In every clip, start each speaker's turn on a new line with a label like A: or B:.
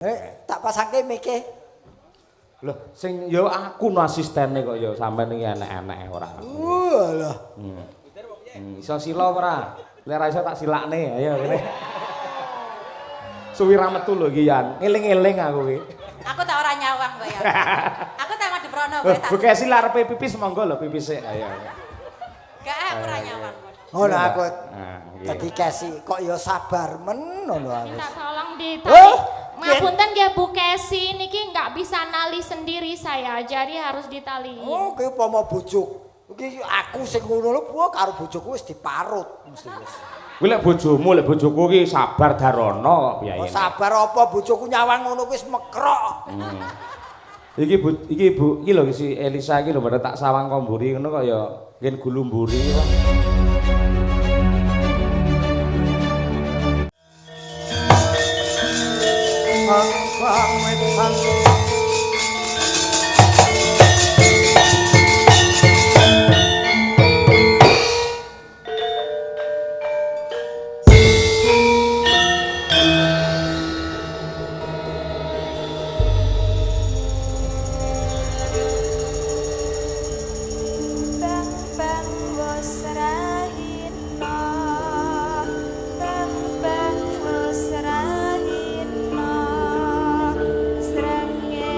A: Tak pasake mike.
B: Loh, sing yo aku no asistene kok yo sampean iki enek-enek ora.
A: Walah.
B: Iso sila ora? Lek ora iso tak silakne, ayo kene. Suwi ra metu lho iki Yan. Eling-eling aku iki.
C: Aku tak ora nyawang kok ya. Aku tak madhep rono kowe tak.
B: Bukesi larepe pipis monggo lho pipis sik, ayo.
C: Gak aku ora nyawang.
A: Ngono aku.
B: Nah,
A: Dadi kesi kok ya sabar men ngono aku.
D: Minta tolong
A: Oh,
D: Ngapunten ya Bu Kesi niki nggak bisa nali sendiri saya, jadi harus ditali.
A: Oh, kowe upama bojoku. Iki aku sing ngono lho, Bu, karo bojoku wis diparut mesti wis.
B: kuwi lek bojomu, lek bojoku iki sabar darono kok piyayene.
A: Oh, sabar apa bojoku nyawang ngono wis mekrok.
B: Iki Bu, iki lho si Elisa iki lho pada tak sawang komburi ngono kok ya ngen gulumburi kok.
A: Bang wetan.
D: Srenge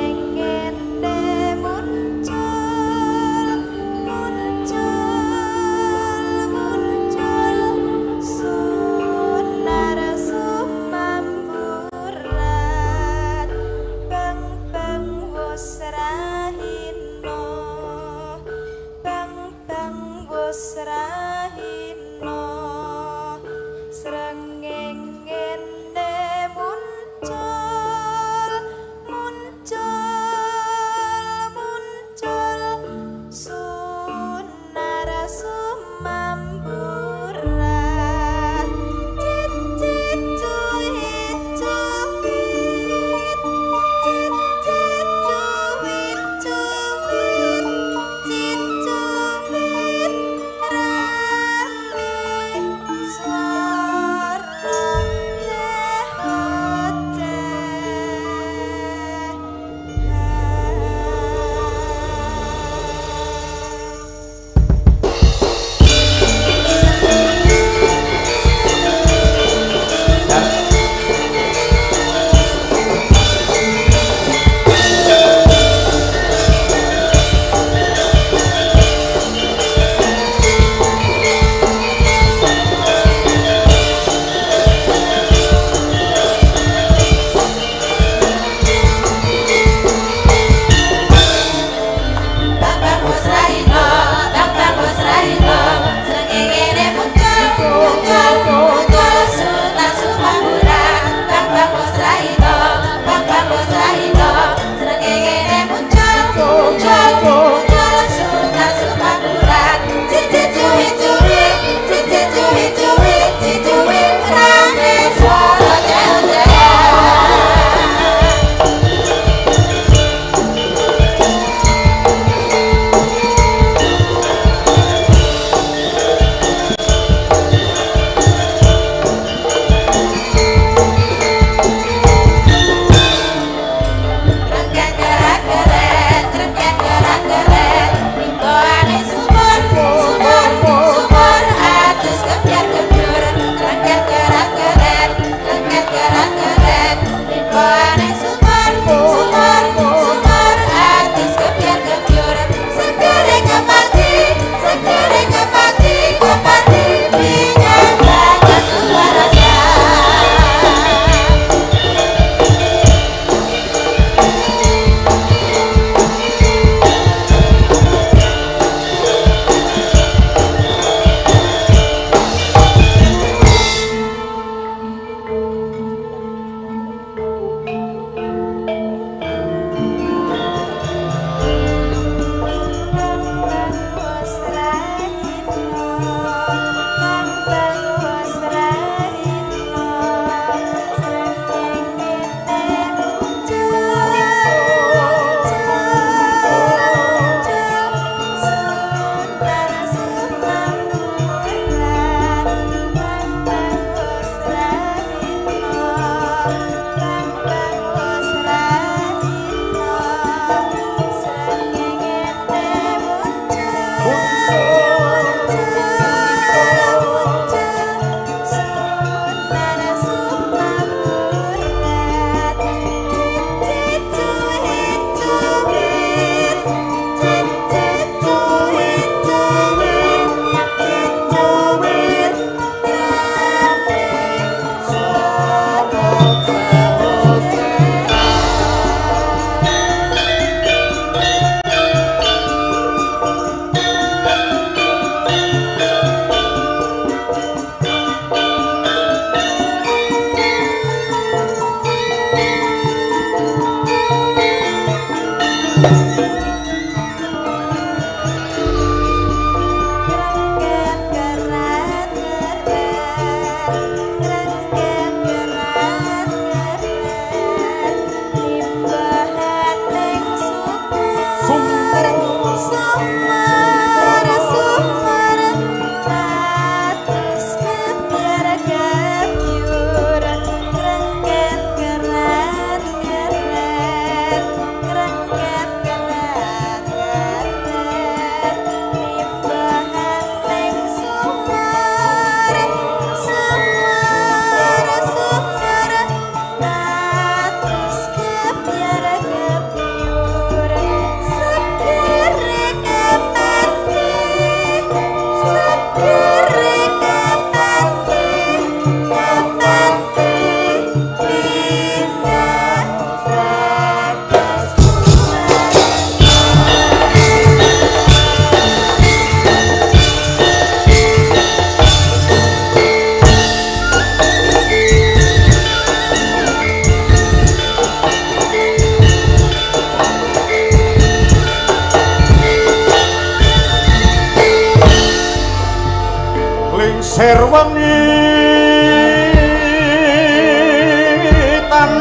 E: tan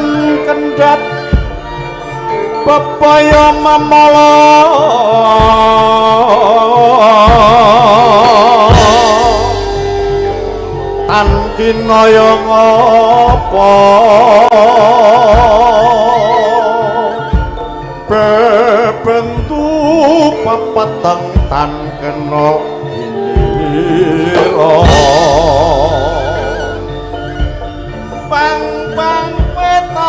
E: kendhat bebaya mamala tan kinaya ngapa bebentu papatang tan kena ira bang bang petan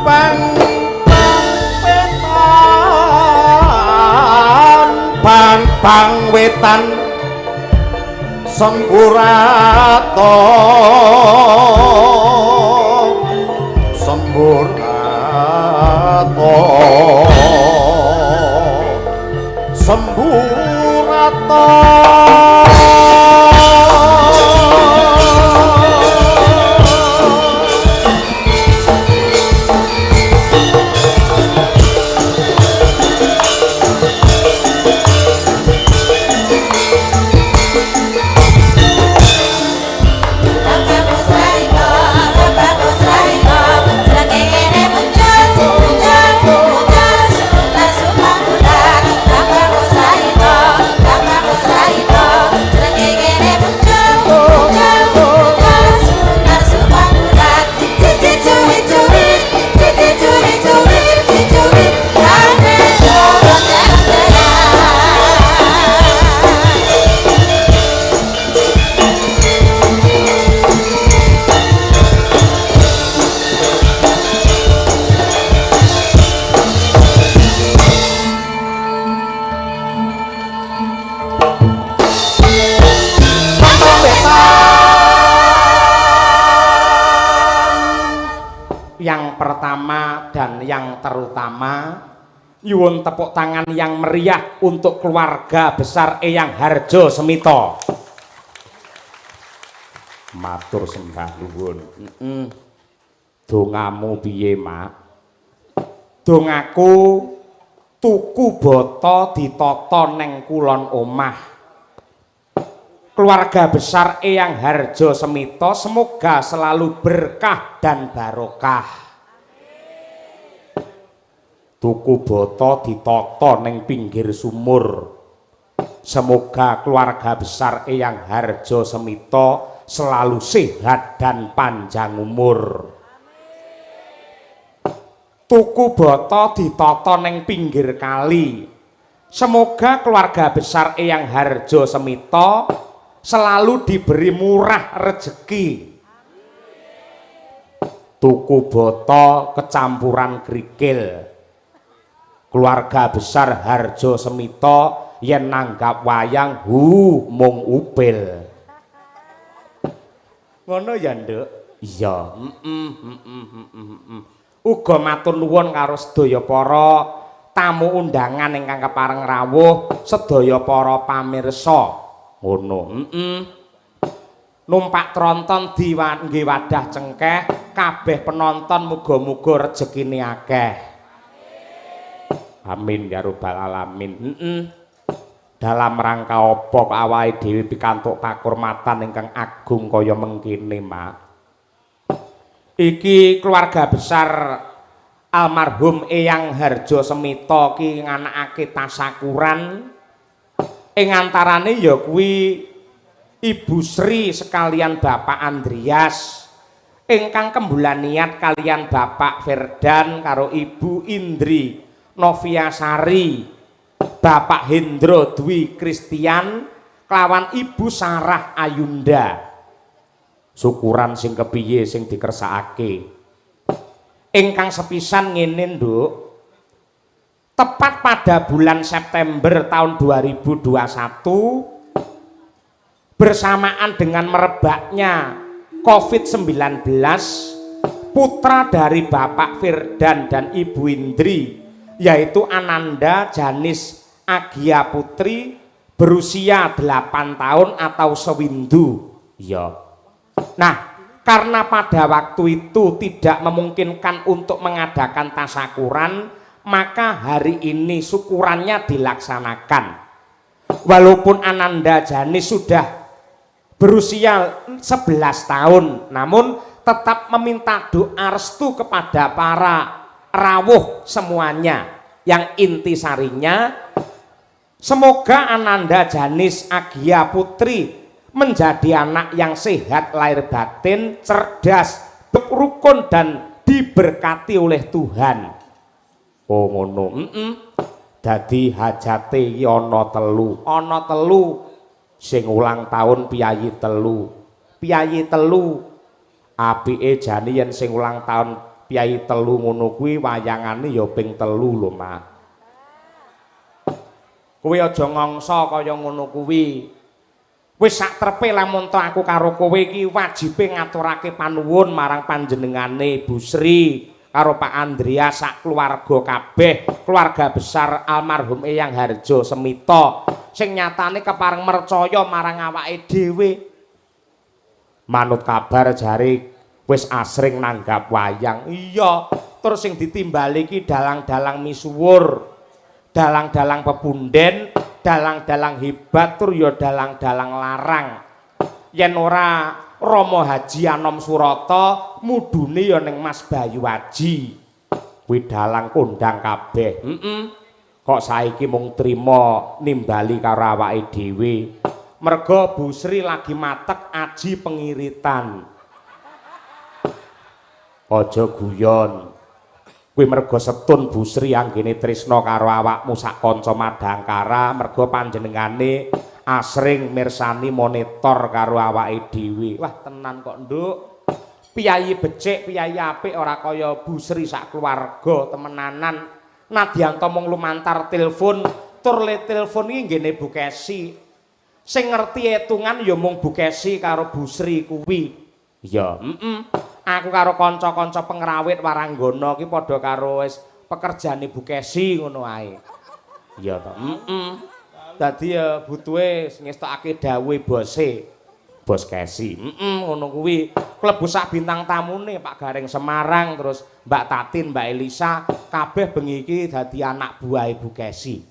E: bang bang petan bang bang wetan sempurato sempurato sempurato
B: yang pertama dan yang terutama nyuwun tepuk tangan yang meriah untuk keluarga besar Eyang Harjo Semito. Matur sembah nuwun. Dongamu piye, Mak? Dongaku tuku boto ditata neng kulon omah. Keluarga besar Eyang Harjo Semito semoga selalu berkah dan barokah. Tuku boto ditata ning pinggir sumur. Semoga keluarga besar Eyang Harjo Semito selalu sehat dan panjang umur. Tuku boto ditata ning pinggir kali. Semoga keluarga besar Eyang Harjo Semito selalu diberi murah rezeki. Tuku boto kecampuran krikil. Keluarga besar Harjo Semito yen nanggap wayang mung upil. Ngono ya, Nduk? Iya. Uga matur nuwun karo sedaya para tamu undangan ingkang kepareng rawuh, sedaya para pamirsa. Ngono. Numpak tronton nggih wadah cengkeh, kabeh penonton muga-muga rezekine akeh. Amin ya rabbal alamin. Dalam rangka apa awake dhewe pikantuk pakurmatan ingkang agung kaya mengkene, Mak? Iki keluarga besar almarhum Eyang Harjo Semito ki nganakake tasakuran. Ing antarane ya kuwi Ibu Sri sekalian Bapak Andrias ingkang kembulan niat kalian Bapak Ferdan karo Ibu Indri Noviasari, Bapak Hendro Dwi Kristian kelawan Ibu Sarah Ayunda. Syukuran sing kepiye sing dikersakake. Ingkang sepisan ngene, Nduk. Tepat pada bulan September tahun 2021 bersamaan dengan merebaknya COVID-19, putra dari Bapak Firdan dan Ibu Indri yaitu Ananda Janis Agia Putri berusia 8 tahun atau sewindu. Ya. Nah, karena pada waktu itu tidak memungkinkan untuk mengadakan tasakuran, maka hari ini syukurannya dilaksanakan. Walaupun Ananda Jani sudah berusia 11 tahun, namun tetap meminta doa restu kepada para rawuh semuanya. Yang intisarinya, semoga Ananda Janis Agia Putri menjadi anak yang sehat lahir batin, cerdas, rukun dan diberkati oleh Tuhan. Oh ngono. Dadi hajate iki ana telu sing ulang tahun piyayi telu apike jane yen sing ulang tahun piyayi telu ngono kuwi wayangane ya ping 3 lho Mak. Kowe aja ngongso kaya ngono kuwi. Wis sak trepe lamun to aku karo kowe iki wajibe ngaturake panuwun marang panjenengane Bu Sri karo Pak Andrea sak keluarga kabeh, keluarga besar almarhum Eyang Harjo Semito sing nyatane kepareng mercaya marang awake dhewe. Manut kabar jare wis asring nanggap wayang. Iya, terus sing ditimbali iki dalang-dalang misuwur, dalang-dalang pepunden, dalang-dalang hebat tur ya dalang-dalang larang. Yen ora Rama Haji Anom Surata mudune ya ning Mas Bayu Aji. Kuwi dalang kondang kabeh. Kok saiki mung trima nimbali karo awake dhewe. Merga Bu Sri lagi matek aji pengiritan. Aja guyon. Kuwi merga setun Bu Sri anggene tresna karo awakmu sak kanca Madangkara, merga panjenengane asring mirsani monitor karo awake dhewe. Wah tenan kok, Nduk. Piyayi becik, piyayi apik ora kaya Bu Sri sak keluarga temenanan. Nadyanto mung lumantar telepon, tur le telepon iki nggene Bu Kesi. Sing ngerti etungan ya mung Bu Kesi karo Bu Sri kuwi. Ya, aku karo kanca-kanca pengrawit Waranggana iki padha karo wis pekerjane Bu Kesi ngono ae. Ya to. Dadi ya butuhe ngestokake dawuhe bose. Bos Kesi. Ngono kuwi. Klebu sak bintang tamune Pak Gareng Semarang, terus Mbak Tatin, Mbak Elisa, kabeh bengi iki dadi anak buahe Bu Kesi.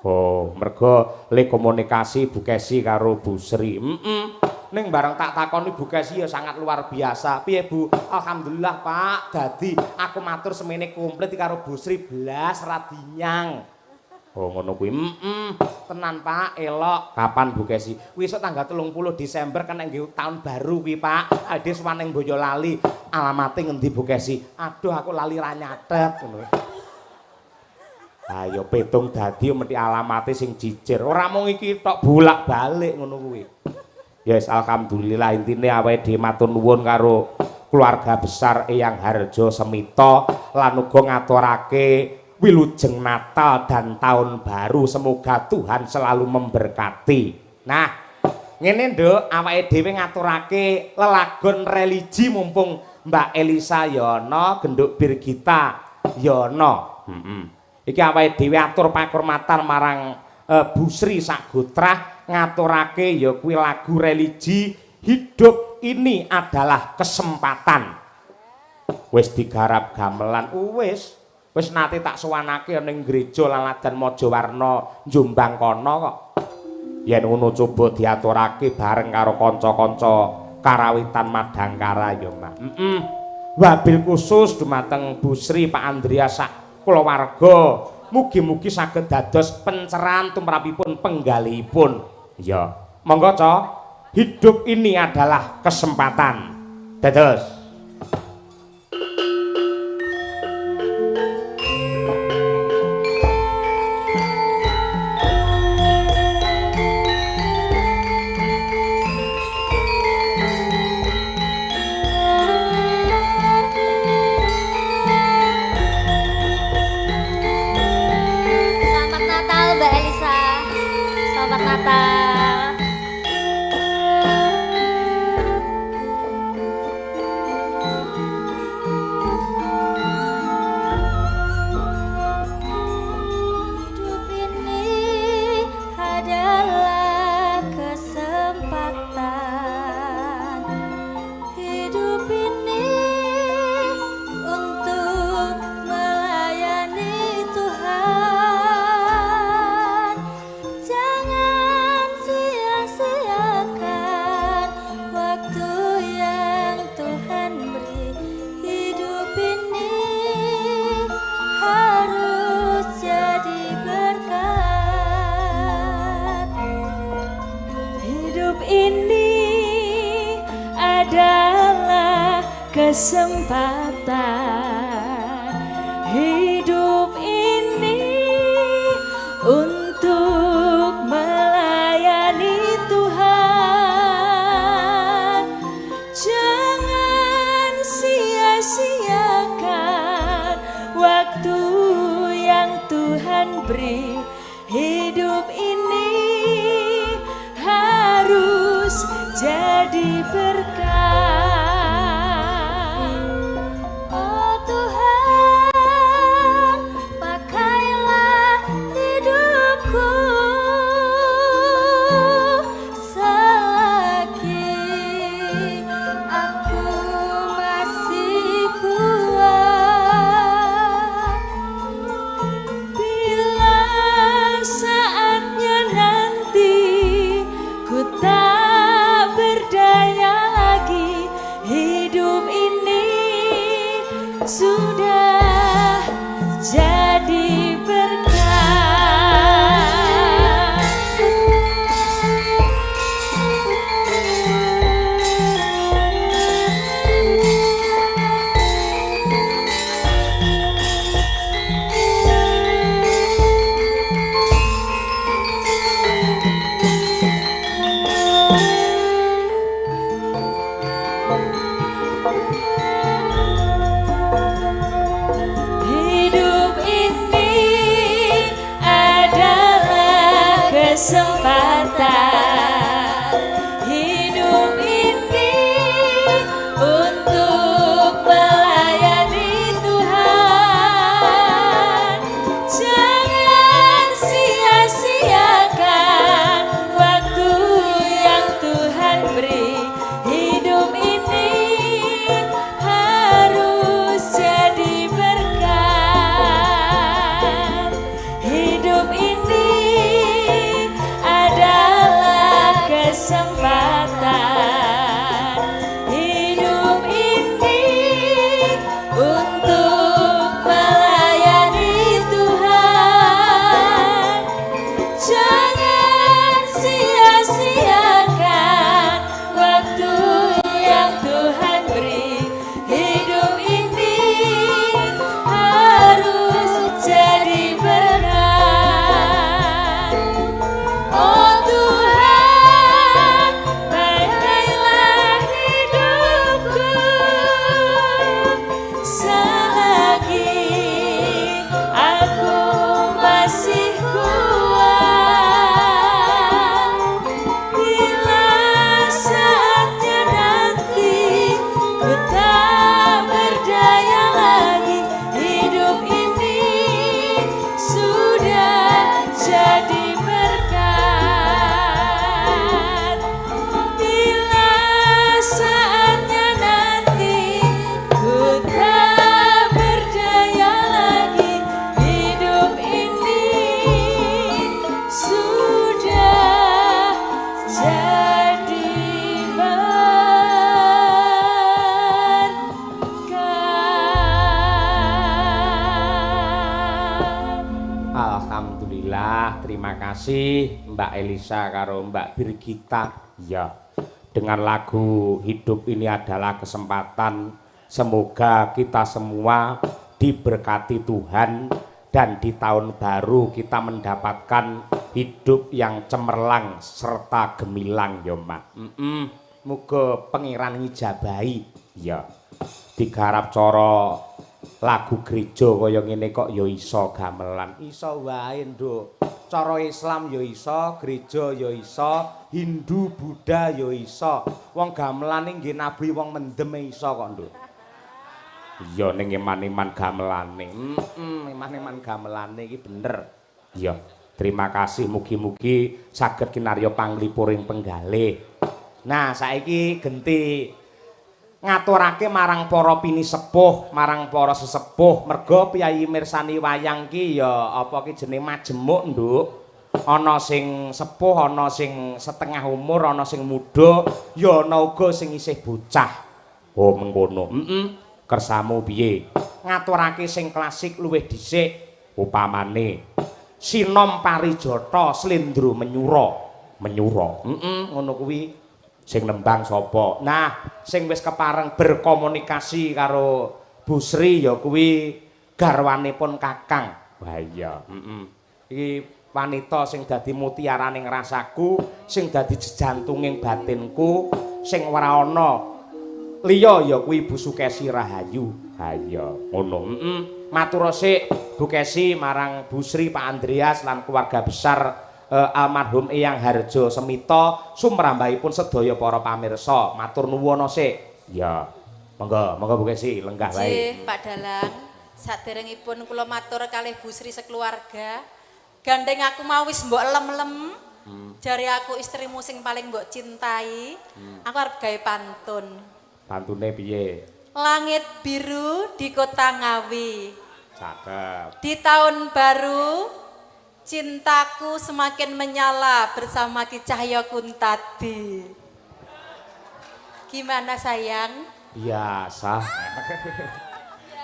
B: Oh, mergo le komunikasi Bu Kesi karo Bu Sri. Ning bareng tak takoni Bu Kesi ya sangat luar biasa. Piye Bu? Alhamdulillah Pak. Dadi aku matur semene komplit karo Bu Sri blas ra dinyang. Oh ngono kuwi. Tenan Pak, elok. Kapan Bu Kesi? Kuwi esuk tanggal 30 Desember kan nggih tahun baru kuwi Pak. Ade suwaning Boyolali. Alamate ngendi Bu Kesi? Aduh aku lali ra nyatet ngono. Ayo petung dadi mesti alamate sing jijir. Ora mung iki tok bolak-balik ngono kuwi. Ya wis alhamdulillah intine awake dhewe matur nuwun karo keluarga besar Eyang Harjo Semito lan uga ngaturake wilujeng Natal dan tahun baru, semoga Tuhan selalu memberkati. Nah, ngene Nduk, awake dhewe ngaturake lelagon religi mumpung Mbak Elisa Yono, Genduk Birgita Yono. Iki awake dhewe atur pakurmatan marang Bu Sri Sagotrah ngaturake ya kuwi lagu religi hidup ini adalah kesempatan. Wis digarap gamelan wis nate tak sowanake ning gereja Laladan Majawarna Jombang kono kok. Yen ngono coba diaturake bareng karo kanca-kanca karawitan Madangkara ya, Mas. Wabil khusus dumateng Bu Sri Pak Andrea sak kulawarga. Mugi-mugi saged dados pencerahan tumrapipun penggalihipun. Ya, monggo Ca. Hidup ini adalah kesempatan. Dados
F: Selamat Natal Mbak Elisa. Selamat Natal. Hidup ini adalah kesempatan. Hidup ini untuk melayani adalah kesempatan hidup ini untuk melayani Tuhan. Jangan sia-siakan waktu yang Tuhan beri. Hidup ini harus jadi berkah. Oh Tuhan, pakailah hidupku selagi aku masih kuat. Bila saatnya nanti ku tak berdaya lagi, hidup ini sudah jadi berkah. Hidup ini adalah kesempatan. Hidup ini untuk melayani Tuhan. Jangan sia-siakan waktu yang Tuhan beri. Hidup ini harus jadi berkat. Hidup ini adalah kesempatan. Hidup ini untuk melayani Tuhan. Jangan sia-siakan waktu yang Tuhan beri. Hidup ini harus jadi berkat. Oh Tuhan, pakailah hidupku selagi aku masih kuat. Bila saatnya nanti ku tak berdaya lagi, hidup ini sudah jadi berkat. Bila saatnya nanti ku tak berdaya lagi, hidup ini sudah jadi berkat.
B: Alhamdulillah, terima kasih Mbak Elisa karo Mbak Birgita. Ya, dengan lagu Hidup Ini Adalah Kesempatan, semoga kita semua diberkati Tuhan dan di tahun baru kita mendapatkan hidup yang cemerlang serta gemilang ya Mbak. Muga pengiran ngijabahi. Ya, digarap cara lagu gereja kaya ngene kok ya iso gamelan. Iso wae, Nduk. Cara Islam ya iso, gereja ya iso, Hindu, Buddha ya iso. Wong gamelane nggih nabi wong mendem iso kok, Nduk. Iya ning iman-iman gamelane. Iman-iman gamelane iki bener. Iya. Terima kasih, mugi-mugi saged kinarya panglipuring penggalih. Nah, saiki genti ngaturake marang para pinisepuh, marang para sesepuh, merga piyayi mirsani wayang ki ya apa ki jenenge majemuk, Nduk. Ana sing sepuh, ana sing setengah umur, ana sing muda, ya ana uga sing isih bocah. Oh, mengkono. Kersamu piye? Ngaturake sing klasik luwih dhisik, upamane Sinom Parijata Slendra Menyura. Ngono kuwi Sing nembang sapa? Nah, sing wis kepareng berkomunikasi karo Bu Sri ya kuwi garwanipun Kakang. Wah iya, Iki wanita sing dadi mutiaraning rasaku, sing dadi jejantunging batinku, sing ora ana liya ya kuwi Bu Sukesi Rahayu. Ha iya, ngono. Matur sik Bu Kesi marang Bu Sri, Pak Andreas lan keluarga besar almarhum Eyang Harjo Semito, sumrambahipun sedaya para pamirsa. Matur nuwun sik. Ya. Monggo Bu Kesi lenggah wae.
C: Nggih, Pak Dalang. Saderengipun kula matur kalih Bu Sri sekeluarga. Gandeng aku mau wis mbok lem-lem. Jari aku istrimu sing paling mbok cintai. Aku arep gawe pantun.
B: Pantune piye?
C: Langit biru di kota Ngawi.
B: Cakep.
C: Di tahun baru cintaku semakin menyala bersama Ki Cahya Kuntadi. Gimana sayang?
B: Biasa.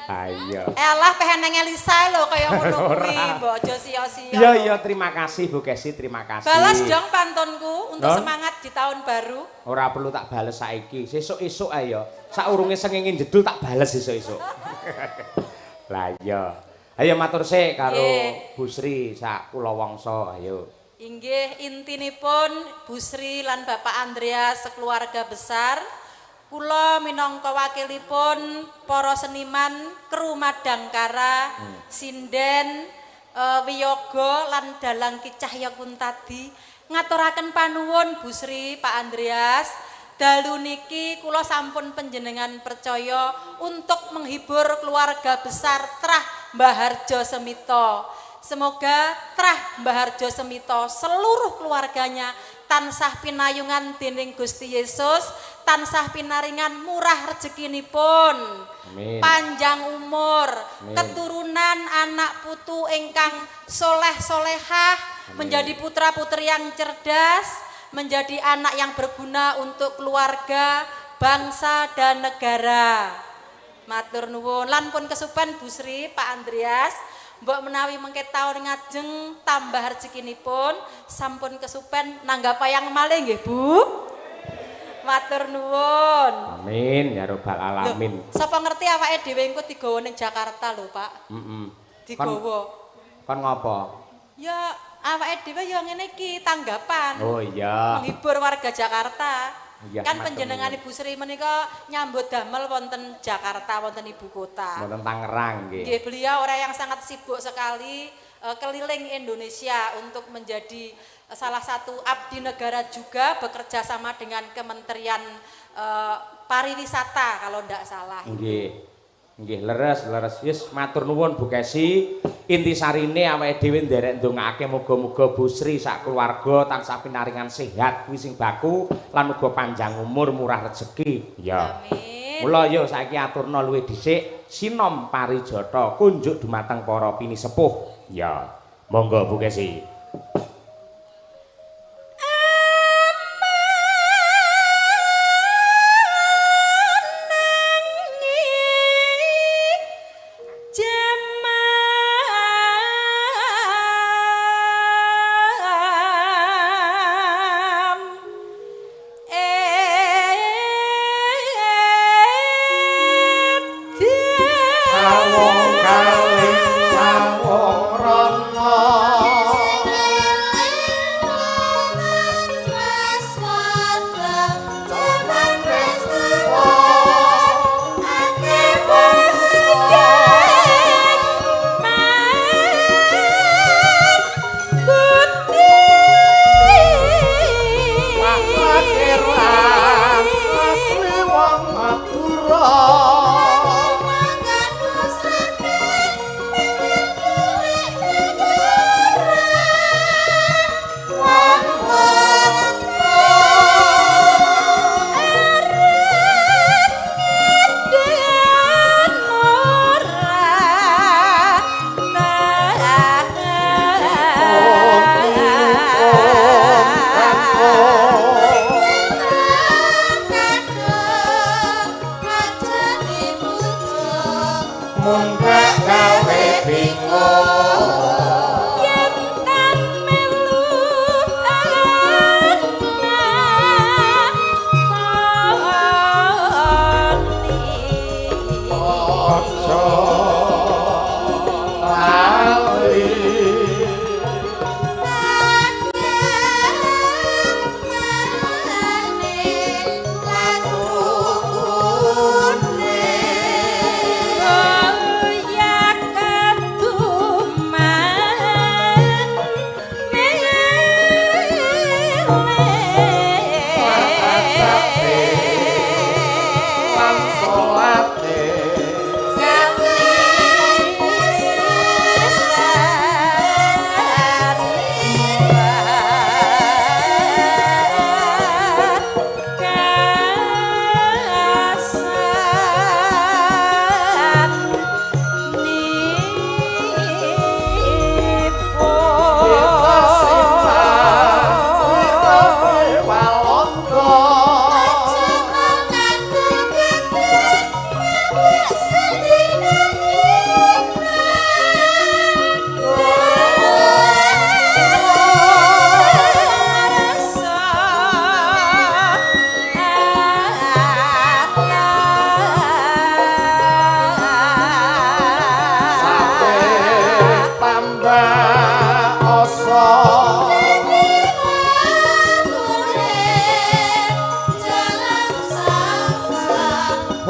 B: Ayo.
C: Elah pengen Elisa lho kaya ngono kuwi, mbok aja sia-sia.
B: Iya, terima kasih Bu Kesi, terima kasih.
C: Balas dong pantunku untuk
B: Non?
C: semangat di tahun baru.
B: Ora perlu tak bales saiki. Sesuk-esuk ae ya. Saurunge sengenge jedul tak bales esuk-esuk. Lah iya. Ayo matur sik karo
C: Nggih.
B: Bu Sri sak kula wangsa, ayo.
C: Inggih intinipun Bu Sri lan Bapak Andreas sekeluarga besar. Kula minangka wakilipun para seniman kru Madangkara, Sinden, Wiyoga lan Dalang Ki Cahya Kuntadi ngaturaken panuwun Bu Sri, Pak Andreas. Dalu niki kula sampun panjenengan percaya untuk menghibur keluarga besar Trah Mbah Harjo Semito. Semoga Trah Mbah Harjo Semito seluruh keluarganya tansah pinayungan dening Gusti Yesus, tansah pinaringan murah rezekinipun.
B: Amin.
C: Panjang umur,
B: Amin.
C: keturunan anak putu ingkang soleh-solehah, menjadi putra-putri yang cerdas, menjadi anak yang berguna untuk keluarga, bangsa dan negara. Matur nuwun lan pun kesupen Bu Sri, Pak Andreas. Mbok menawi mengke taun ngajeng tambah rezekinipun sampun kesupen nanggap wayang malih nggih Bu. Matur nuwun.
B: Amin ya robbal alamin.
C: Sapa ngerti awake dhewe engko digawa ning Jakarta lho, Pak. Digawa.
B: Kon ngopo?
C: Ya awake dhewe ya ngene iki tanggapan.
B: Oh iya.
C: Menghibur warga Jakarta.
B: Iya,
C: Kan
B: matur
C: panjenengan
B: nuwun.
C: Ibu Sri menika nyambut damel wonten Jakarta, wonten ibu kota.
B: Wonten Tangerang nggih.
C: Nggih, beliau orang yang sangat sibuk sekali keliling Indonesia untuk menjadi salah satu abdi negara juga bekerja sama dengan Kementerian Pariwisata kalau tidak salah.
B: Nggih. Nggih, leres. Yes, matur nuwun Bu Kesi. Intisarine awake dhewe nderek ndongaake muga-muga Bu Sri sak keluarga tansah pinaringan sehat kuwi sing baku lan uga panjang umur, murah rezeki. Ya.
C: Amin.
B: Mula yo saiki aturna luwih dhisik sinom parijata kunjuk dumateng para pinisepuh. Ya. Monggo Bu Kesi.
E: Sawong kalih sawong rana Pakiran asli wong Madura. Mun gak gawe bingung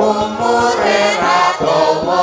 E: umure ra dawa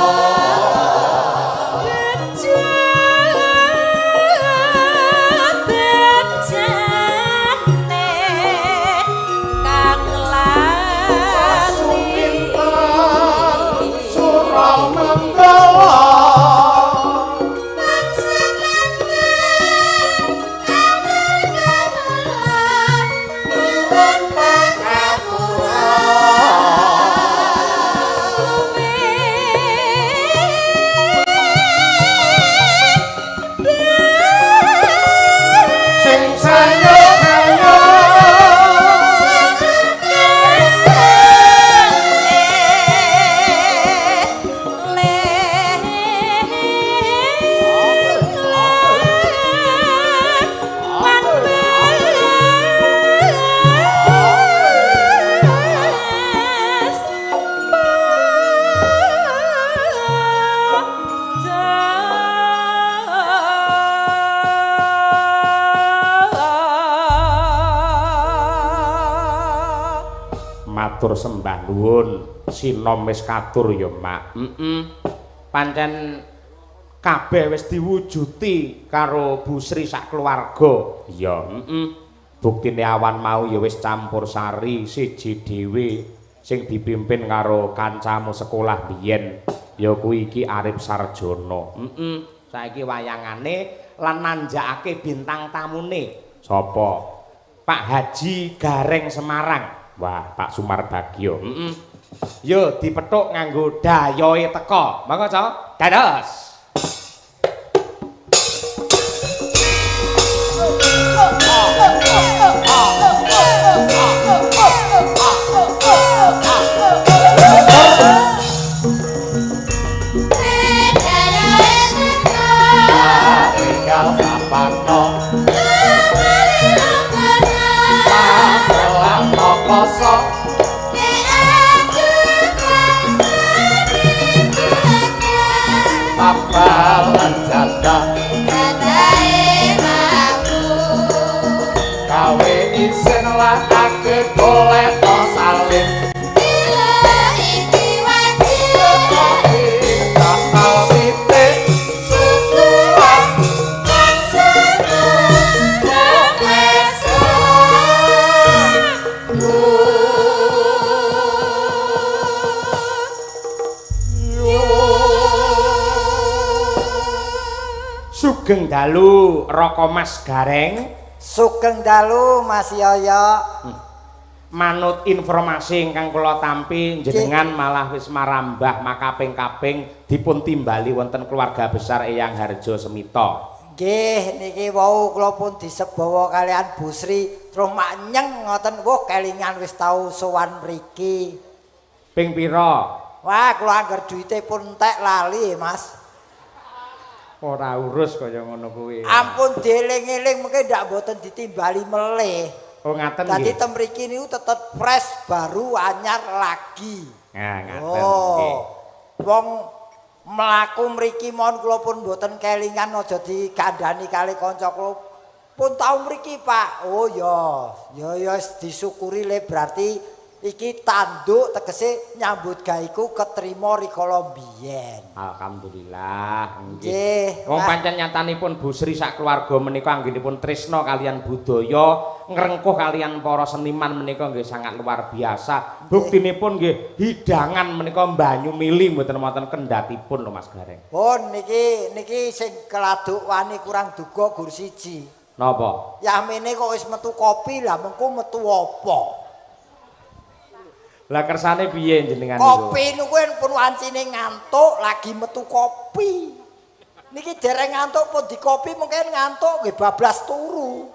B: matur sembah nuwun sinom wis katur ya Mak. Pancen kabeh wis diwujuti karo Bu Sri sak keluarga. Ya, buktine awan mau ya wis campur sari siji dhewe sing dipimpin karo kancamu sekolah biyen. Ya kuwi iki Arif Sarjono. Saiki wayangane lan nanjakake bintang tamune. Sapa? Pak Haji Gareng Semarang. Wah, Pak Sumar Bagio. Yo dipethuk nganggo dayoe teka. Monggo, Cok. Dados.
E: Balan janda jadae aku kawe isen lakake golek salin bila iki wajib kapal titik sukuan kang seneng
B: Sugeng dalu Raka Mas Gareng.
A: Sugeng dalu Mas Yoyo.
B: Manut informasi ingkang kula tampi jenengan malah wis marambah makaping-kaping dipun timbali wonten keluarga besar Eyang Harjo Semito.
A: Nggih niki wau kula pun disebawa kalian Bu Sri terus manyeng ngoten wah kelingan wis tau sowan mriki.
B: Ping pira?
A: Wah kula angger duwite pun entek lali Mas.
B: Ora urus kaya ngono kuwi.
A: Ampun dieling-eling mengke ndak mboten ditimbali melih.
B: Oh ngaten
A: nggih. Dadi
B: nggih.
A: tem mriki niku tetep fresh baru anyar lagi.
B: Nah ngaten nggih.
A: Wong mlaku mriki mon kula pun mboten kelingan aja dikandhani kali kanca kula. Pun tau mriki Pak. Oh ya disyukuri le berarti iki tanduk tegese nyambut gaweku ketrima rikala biyen.
B: Alhamdulillah
A: nggih.
B: Wong pancen nyatanipun Bu Sri sak keluarga menika anggenipun tresna kalian budaya, ngrengkuh kalian para seniman menika nggih sangat luar biasa. Buktinipun nggih hidangan menika banyu mili mboten wonten kendhatipun lho Mas Gareng.
A: Pun niki sing keladuk wani kurang duga gur siji.
B: Napa?
A: Yamene kok wis metu kopi lah mengko metu apa?
B: Lah kersane piye jenengan niku?
A: Kopi niku pun wancine ngantuk lagi metu kopi. Niki dereng ngantuk pun di kopi mungkin ngantuk nggih bablas turu.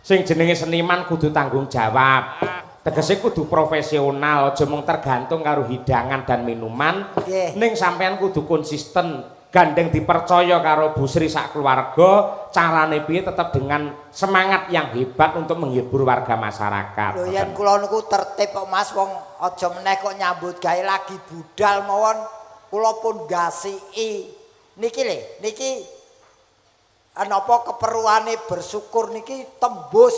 B: Sing jenenge seniman kudu tanggung jawab. Tegese kudu profesional, aja mung tergantung karo hidangan dan minuman. Ning sampean kudu konsisten, gandeng dipercaya karo Bu Sri sak keluarga, carane piye tetap dengan semangat yang hebat untuk menghibur warga masyarakat.
A: Lho yen kula niku tertib kok Mas, wong aja meneh kok nyambut gawe lagi budal mawon, kula pun gasiki. Niki napa keperluane bersyukur niki tembus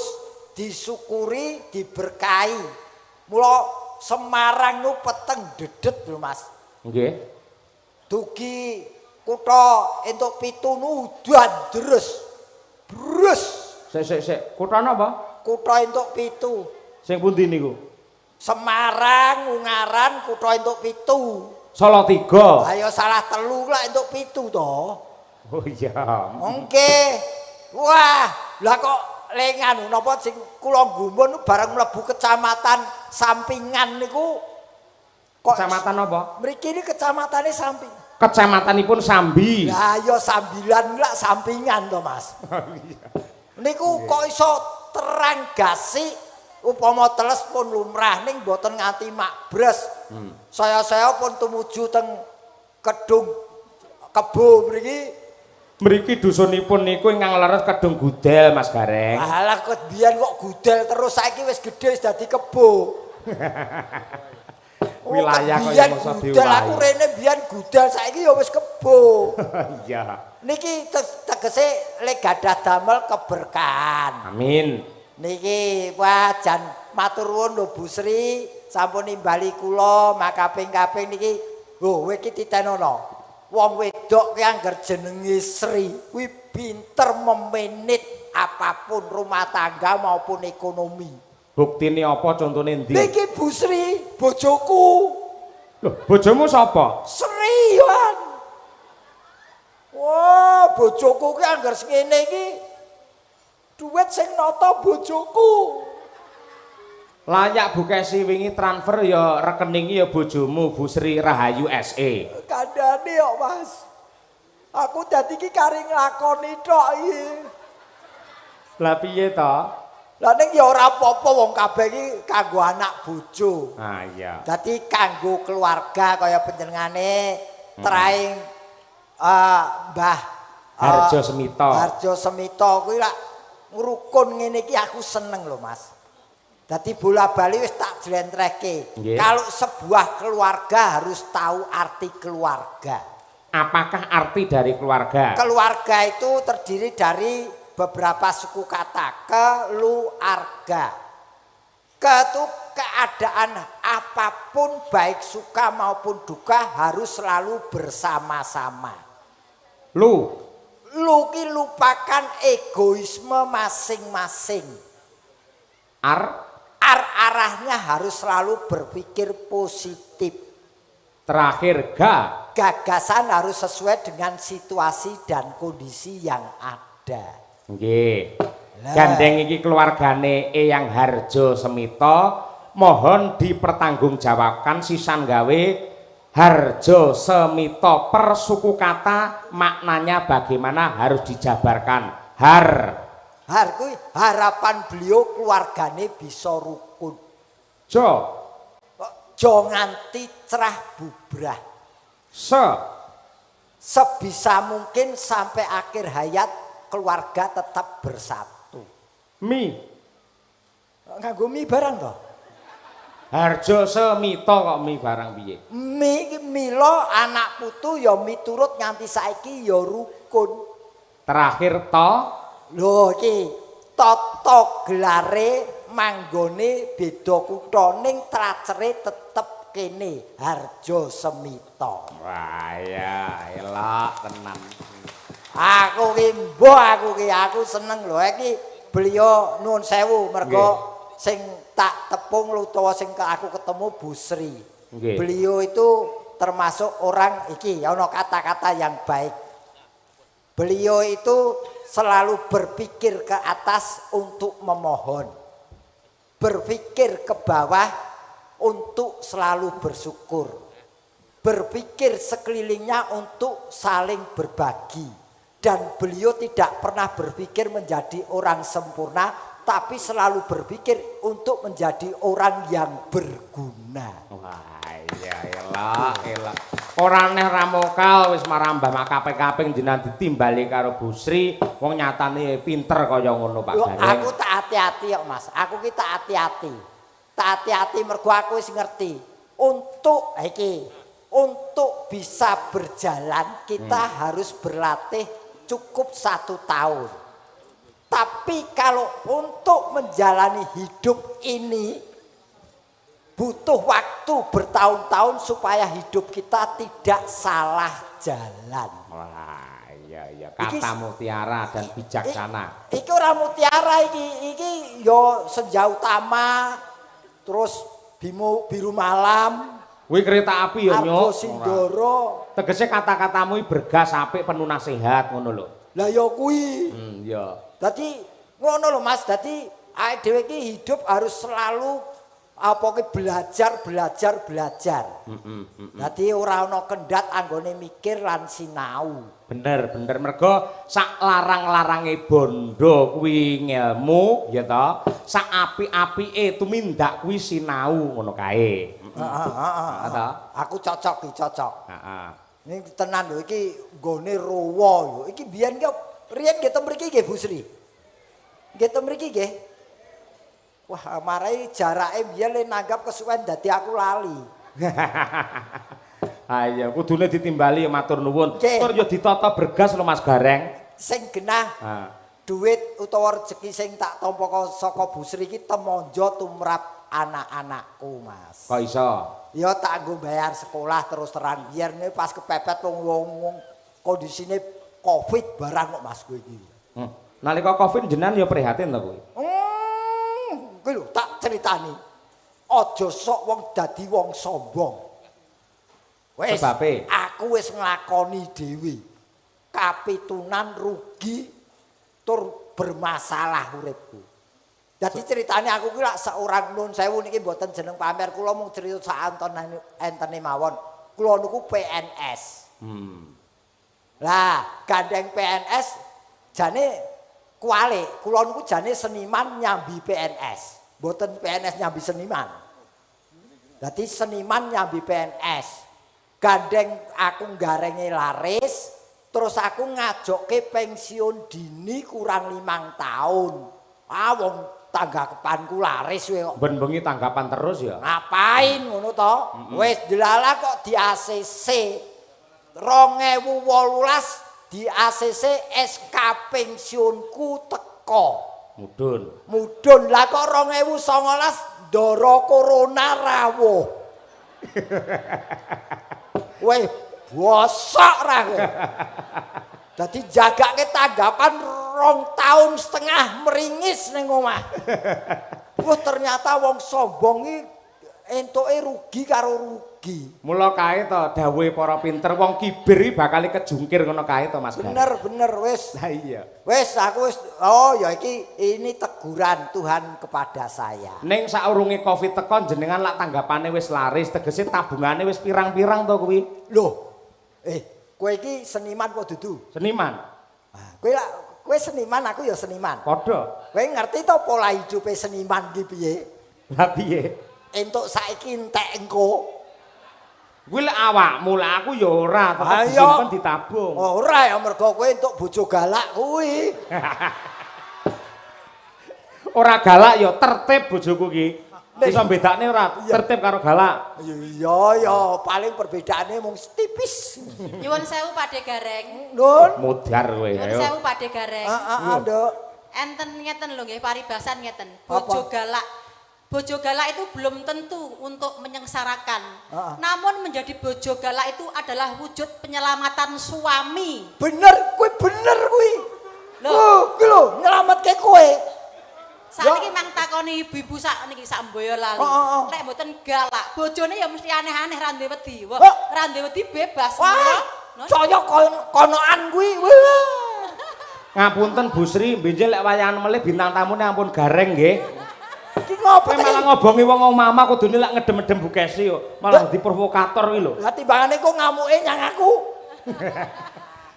A: disyukuri diberkahi. Mula Semarang nu peteng dedet lho Mas.
B: Nggih.
A: Dugi kutha entuk 7 nu udan deres. Brus.
B: Sik. Kutha napa?
A: Kutha entuk 7.
B: Sing pundi niku?
A: Semarang, Ungaran, kutha entuk 7.
B: Salatiga.
A: Ayo salah 3 lah entuk 7 to.
B: Oh iya.
A: Nggih. Wah, lah kok lengan napa sing kula nggumun bareng mlebu kecamatan Sampingan niku kok
B: Kecamatan apa?
A: mriki ini kecamatane Samping.
B: Kecamatanipun Sambi.
A: Lah ya sambilan lak Sampingan to Mas. Niku kok iso terang gasik upama teles pun lumrah ning mboten nganti makbres. Saya pun tumuju teng Kedung Kebo mriki.
B: Mriki dusunipun niku ingkang leres Kedung Gudel Mas Gareng.
A: Alah kok biyen kok gudel terus saiki wis gedhe wis dadi kebo.
B: Wilayah kaya
A: biyen
B: masa
A: gudel
B: diwahi.
A: aku rene biyen gudel saiki ya wis kebo.
B: Iya.
A: Niki tegese lek gadah damel keberkahan.
B: Amin.
A: Niki wah jan matur nuwun lho Bu Sri sampun nimbali kula makaping-kaping niki. Lho kowe iki titenono. Wong wedok ki angger jenenge Sri kuwi pinter memanage apapun rumah tangga maupun ekonomi.
B: Buktine apa contone ndi?
A: Niki Bu Sri, bojoku.
B: Loh, bojomu sapa?
A: Sri Wan. Wah, bojoku ki angger ngene iki duit sing nata bojoku.
B: Layak Bu Kesi wingi transfer ya rekeningi ya bojomu Bu Sri Rahayu SE.
A: Kandhane kok Mas. Aku dadi ki kari nglakoni tok iki.
B: Lah piye to?
A: Lah ning ya ora apa-apa wong kabeh iki kanggo anak bojo.
B: Ah iya.
A: Dadi kanggo keluarga kaya panjenengane traing Mbah
B: Harjo Semito.
A: Harjo Semito kuwi lak ngrukun ngene iki aku seneng lho Mas. Dadi bola-bali wis tak jlentrehke.
B: Nggih.
A: Kalau sebuah keluarga harus tahu arti keluarga.
B: Apakah arti dari keluarga?
A: Keluarga itu terdiri dari beberapa suku kata. Keluarga. Itu keadaan apapun baik suka maupun duka harus selalu bersama-sama.
B: Lu
A: Ki lupakan egoisme masing-masing. Arahnya harus selalu berpikir positif.
B: Terakhir
A: Gagasan harus sesuai dengan situasi dan kondisi yang ada.
B: Nggih. Gandeng iki keluargane Eyang Harjo Semito mohon dipertanggungjawabkan sisan gawe Harjo Semito per suku kata maknanya bagaimana harus dijabarkan. Har
A: kuwi harapan beliau keluargane bisa rukun. Jo nganti cerah bubrah. Sebisa mungkin sampai akhir hayat keluarga tetap bersatu. Nganggo mi barang to?
B: Harjo Semito kok mi barang piye?
A: Milo anak putu ya miturut nganti saiki ya rukun.
B: Terakhir to
A: Lho iki tata gelare manggone beda kutha ning tracere tetep kene Harjo Semito.
B: Wah ya elok tenan.
A: Aku ki aku seneng lho iki beliau nuwun sewu mergo sing tak tepung utawa sing aku ketemu Bu Sri. Beliau itu termasuk orang iki ana kata-kata yang baik. Beliau itu selalu berpikir ke atas untuk memohon. Berpikir ke bawah untuk selalu bersyukur. Berpikir sekelilingnya untuk saling berbagi. Dan beliau tidak pernah berpikir menjadi orang sempurna, tapi selalu berpikir untuk menjadi orang yang berguna.
B: Wah iya elok. Ora neh ramokal wis marambah makaping-kaping jenengan ditimbali karo Bu Sri, wong nyatane pinter kaya ngono Pak Gareng.
A: Aku tak hati-hati kok Mas. Aku ki tak hati-hati. Tak hati-hati mergo aku wis ngerti. Untuk bisa berjalan kita harus berlatih cukup 1 tahun. Tapi kalau untuk menjalani hidup ini butuh waktu bertahun-tahun supaya hidup kita tidak salah jalan.
B: Wah, iya kata mutiara dan bijaksana.
A: Iki ora mutiara iki yo senja utama terus biru malam.
B: Kuwi kereta api ya,
A: Argo
B: Nyok.
A: Sindoro.
B: Tegese kata-katamu bergas apik penuh nasihat ngono lho.
A: Lah ya kuwi.
B: Iya.
A: Dadi ngono lho Mas, dadi awake dhewe iki hidup harus selalu belajar. Dadi ora ana kendhat anggone mikir lan sinau.
B: Bener mergo sak larang-larange bondo kuwi ngelmu ya ta. Sak apik-apike tumindak kuwi sinau ngono kae.
A: Heeh. Aku cocok.
B: Heeh.
A: Ini tenan lho iki nggone rowo lho. Iki biyen ki riyen nggih ten mriki nggih Bu Sri. Nggih ten mriki nggih. Wah, marai jarake biyen le nanggap kesuwen dadi aku lali.
B: Ayo kudune ditimbali ya matur nuwun.
A: Nggih.
B: Tur ya ditata bergas lho Mas Gareng.
A: Sing genah duit utawa rezeki sing tak tampa saka Bu Sri iki temonjo tumrap anak-anakku Mas.
B: Kok iso?
A: Ya tak nggo bayar sekolah terus terang biar nih pas kepepet wong kondisine Covid barang kok Mas kowe iki.
B: Nalika Covid jenengan ya prihatin to kuwi.
A: Kuwi lho tak critani. Aja sok wong dadi wong sombong. Wis
B: Sebabe?
A: aku wis nglakoni dhewe. Kapitunan rugi tur bermasalah uripku. Jadi ceritanya aku ki lak seorang nun sewu niki mboten jeneng pamer kula mung crita sak entene mawon. Kula niku PNS. Lah, gandeng PNS jane kuwalik. Kula niku jane seniman nyambi PNS. Mboten PNS nyambi seniman. Dadi seniman nyambi PNS. Gandeng aku garenge laris, terus aku ngajokke pensiun dini kurang 5 tahun. Wong tanggapanku laris kowe kok.
B: Ben bengi tanggapan terus ya.
A: Ngapain ngono to? Wis delala kok di ACC 2018 di ACC SK pensiunku teko. Mudhun lah kok 2019 ndara corona rawuh. Weh, bosok ra kowe. Dadi jagake tanggapan 2,5 tahun meringis ning omah. Wah ternyata wong sombong iki entuke rugi karo rugi.
B: Mula kae to dawuhe para pinter wong kibir iki bakal kejungkir ngono kae to Mas.
A: Bener wis.
B: Lah iya.
A: Wis aku wis ya ini teguran Tuhan kepada saya.
B: Ning saurunge Covid teko jenengan lak tanggapane wis laris tegese tabungane wis pirang-pirang to kuwi.
A: Loh. Kowe iki seniman kok dudu?
B: Seniman.
A: Kowe seniman, aku ya seniman.
B: Padha.
A: Kowe ngerti to pola hidupe seniman ki piye?
B: Lah piye?
A: Entuk saiki entek engko.
B: Kuwi lek awakmu, lek aku ya ora, tetep disimpen ditabung.
A: Ora ya mergo kowe entuk bojo galak kuwi.
B: Ora galak ya tertib bojoku ki. Iso bedakne ora tertib karo galak.
A: Iya ya paling perbedaannya mung tipis.
C: Nyuwun sewu Pakde Gareng.
A: Nun.
B: Mudar kowe.
C: Nyuwun sewu Pakde Gareng.
A: Nduk.
C: Enten ngeten lho nggih paribasan ngeten. Bojo galak. Bojo galak itu belum tentu untuk menyengsarakan. Namun menjadi bojo galak itu adalah wujud penyelamatan suami.
A: Bener kuwi.
C: Loh,
A: kuwi lho nyelametke kowe.
C: Saiki mang takoni ibu-ibu sak niki sak mboyo lali. Nek mboten galak, bojone ya mesti aneh-aneh ra ndek wedi. Ra ndek wedi bebas.
A: Wah, saya konoan kuwi.
B: Ngapunten Bu Sri, benjing lek wayangan melih bintang tamune ampun Gareng nggih.
A: Iki ngopo
B: malah ngobongi wong omah kudune lek ngedem-edem Bu Kesi yo. Malah di provokator kuwi lho.
A: Lah timbangane kok ngamuke nyang aku.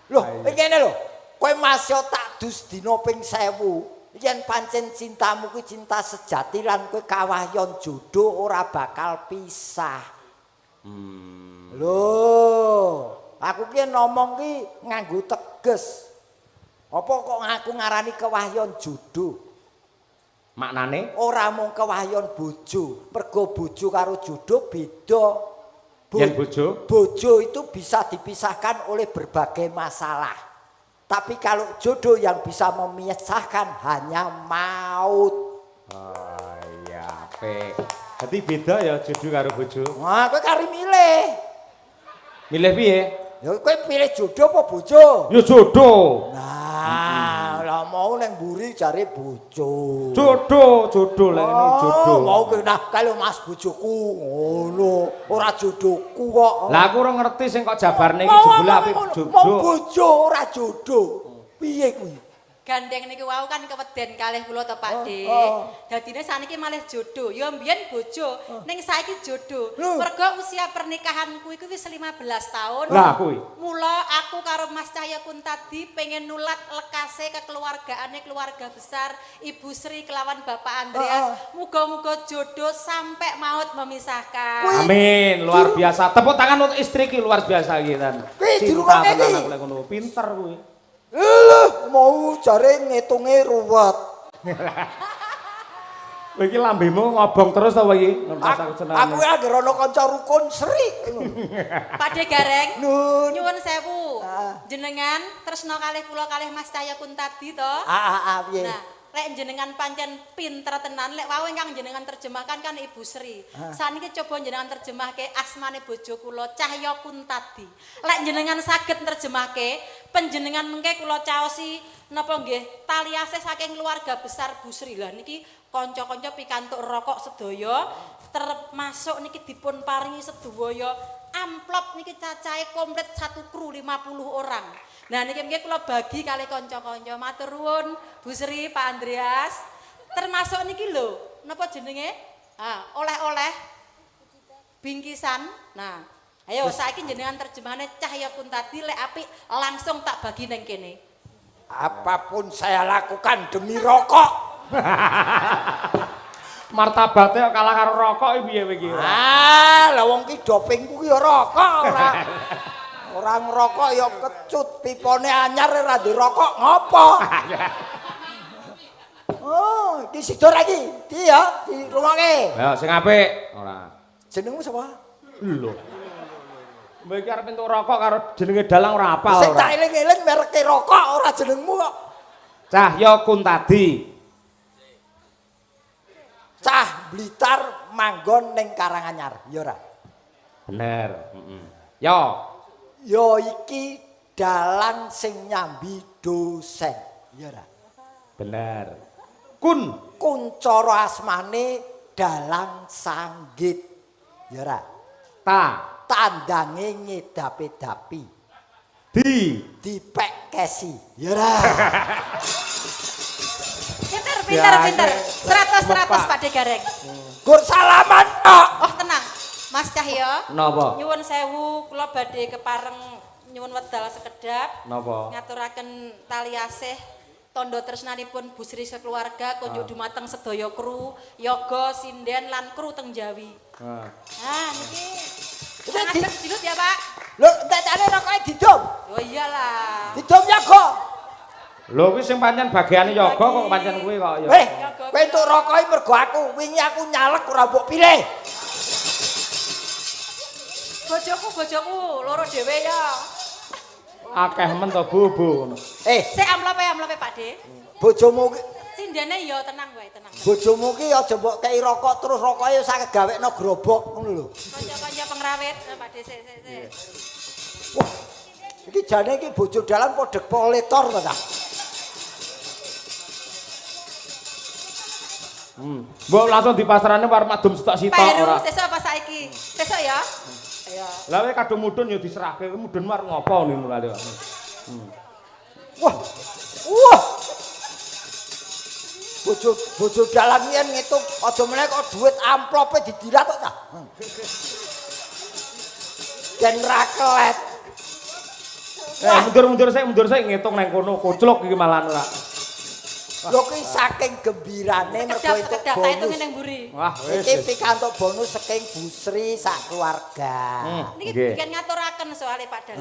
A: Loh, iki ngene lho. Kowe masih tak dus dina ping 1000. Yen pancen cintamu kuwi cinta sejati lan kowe kawahyon jodoh ora bakal pisah. Loh, aku ki ngomong ki nganggo teges. Apa kok aku ngarani kewahyon jodoh?
B: Maknane
A: ora mung kewahyon bojo, mergo bojo karo jodoh beda.
B: Yen bojo?
A: Bojo itu bisa dipisahkan oleh berbagai masalah. Tapi kalau jodoh yang bisa memisahkan hanya maut.
B: Oh iya, apik. Dadi beda ya jodoh karo bojo.
A: Wah, kowe kari milih.
B: Milih piye?
A: Ya kowe pilih jodoh apa bojo?
B: Ya jodoh.
A: Nah, lah mau neng mburi jare bojo.
B: Jodoh lek ngene jodoh.
A: Mau kena kalau Mas bojoku ngono, ora jodohku kok.
B: Lah aku ora ngerti sing kok jabarne iki jebule apik
A: Mau
B: jodoh.
A: bojo ora jodoh. Piye kuwi?
C: Gandeng niku wau kan keweden kalih kula to Pak De. Dadine saniki malih jodoh. Ya mbiyen bojo, ning saiki jodoh. Mergo usia pernikahanku iku wis 15 tahun.
B: Lah kuwi.
C: Mula aku karo Mas Cahya Kuntadi pengen nulat lekase kekeluargaane keluarga besar Ibu Sri kelawan Bapak Andreas. Muga-muga jodoh sampai maut memisahkan.
B: Amin, luar biasa. Tepuk tangan untuk istri ki luar biasa iki kan.
A: Kuwi
B: Cinta
A: dirungokne
B: tenan
A: iki.
B: aku lek ngono. Pinter kuwi.
A: Mau jare ngitunge ruwet.
B: Kowe iki lambemu ngobong terus ta kowe iki? Ngertos aku seneng.
A: Aku anggere ana kanca rukun Sri.
C: Pak De Gareng.
A: Nun.
C: Nyuwun sewu. Jenengan tresno kalih kula kalih Mas Cahya Kuntadi to.
A: Piye?
C: Nah, lek jenengan pancen pinter tenan, lek wau ingkang jenengan terjemahkan kan Ibu Sri. Saniki coba jenengan terjemahke asmane bojo kula Cahya Kuntadi. Lek jenengan saged terjemahke, panjenengan mengke kula caosi napa nggih tali asih saking keluarga besar Bu Sri. Lah niki kanca-kanca pikantuk rokok sedaya termasuk niki dipun paringi sedaya amplop niki cacahe komplit 1 kru 50 orang. Nah niki nggih kula bagi kalih kanca-kanca. Matur nuwun Bu Sri, Pak Andreas. Termasuk niki lho, napa jenenge? Oleh-oleh bingkisan. Nah, ayo saiki jenengan terjemahane Cahya Kuntadi lek apik langsung tak bagi neng kene.
A: Apapun saya lakukan demi rokok.
B: Martabate kok kalah karo rokok iki piye kowe iki?
A: Lah wong ki dopingku ki ya rokok ora. Ora ngerokok ya kecut, pipone anyar ora dirokok ngopo? Oh, iki sido lagi. Iki ya dirungokke.
B: Ya sing apik ora.
A: Jenengmu sapa?
B: Lho. Kowe iki arep entuk rokok karo jenenge dalang ora apal
A: Sing
B: ora.
A: tak eling-eling mereke rokok ora jenengmu kok.
B: Cahya Kuntadi.
A: Cah Blitar manggon ning Karanganyar, ya ora?
B: Bener, Yo.
A: Ya iki dalang sing nyambi dosen, ya ora?
B: Bener.
A: Kuncara asmane dalang sanggit, ya ora? Tandange ngedapi-dapi. Dipek kesi, ya ora?
C: Pinter. 100 Pak De Gareng.
A: Gur salaman kok.
C: Oh tenang, Mas Cahya.
B: Napa?
C: Nyuwun sewu, kula badhe kepareng nyuwun wedal sekedap.
B: Napa?
C: Ngaturaken tali asih tondo tresnanipun Bu Sri sekeluarga kunjuk dumateng sedaya kru, yoga, sinden lan kru teng Jawi. Nah niki sangat dilut ya Pak.
A: Lho, entekane rokoke didom.
C: Oh iyalah.
A: Didom yaga.
B: Lho kuwi sing pancen bagiane yoga kok pancen kuwi kok ya.
A: Kowe entuk rokoke mergo aku. Wingi aku nyalek ora mbok pilih.
C: Bojoku loro dhewe ya.
B: Akeh men to bobo ngono.
C: Sik amlope Pak De.
A: Bojomu ki
C: Sindene ya tenang wae, tenang.
A: bojomu ki aja mbok kei rokok terus rokoke ya sak gawekno grobok ngono lho.
C: Kanca-kanca pengrawit, Pak De sik.
A: Wah. Iki jane iki bojo dalan padha poletor to ta.
B: Mbok langsung di pasarane war madum sitok-sitok ora.
C: Sesuk apa saiki? Sesuk ya. Ayo.
B: Lah kowe kadung mudhun ya diserahke. Mudhun war ngopo niku mulane.
A: Wah. Bojo dalan yen ngitung aja meneh kok duit amplope didilat kok ta. Den raklet.
B: Mundur sik ngitung nang kono koclok iki malahan ora.
A: Lho ki saking gembirane mergo entuk
C: Sekedap tak hitunge
A: bonus.
C: ning mburi.
B: Wah,
A: Iki pikantuk bonus saking Bu Sri sak keluarga.
C: Niki
B: Nggih.
C: bikin ngaturaken soalnya Pak Dalang.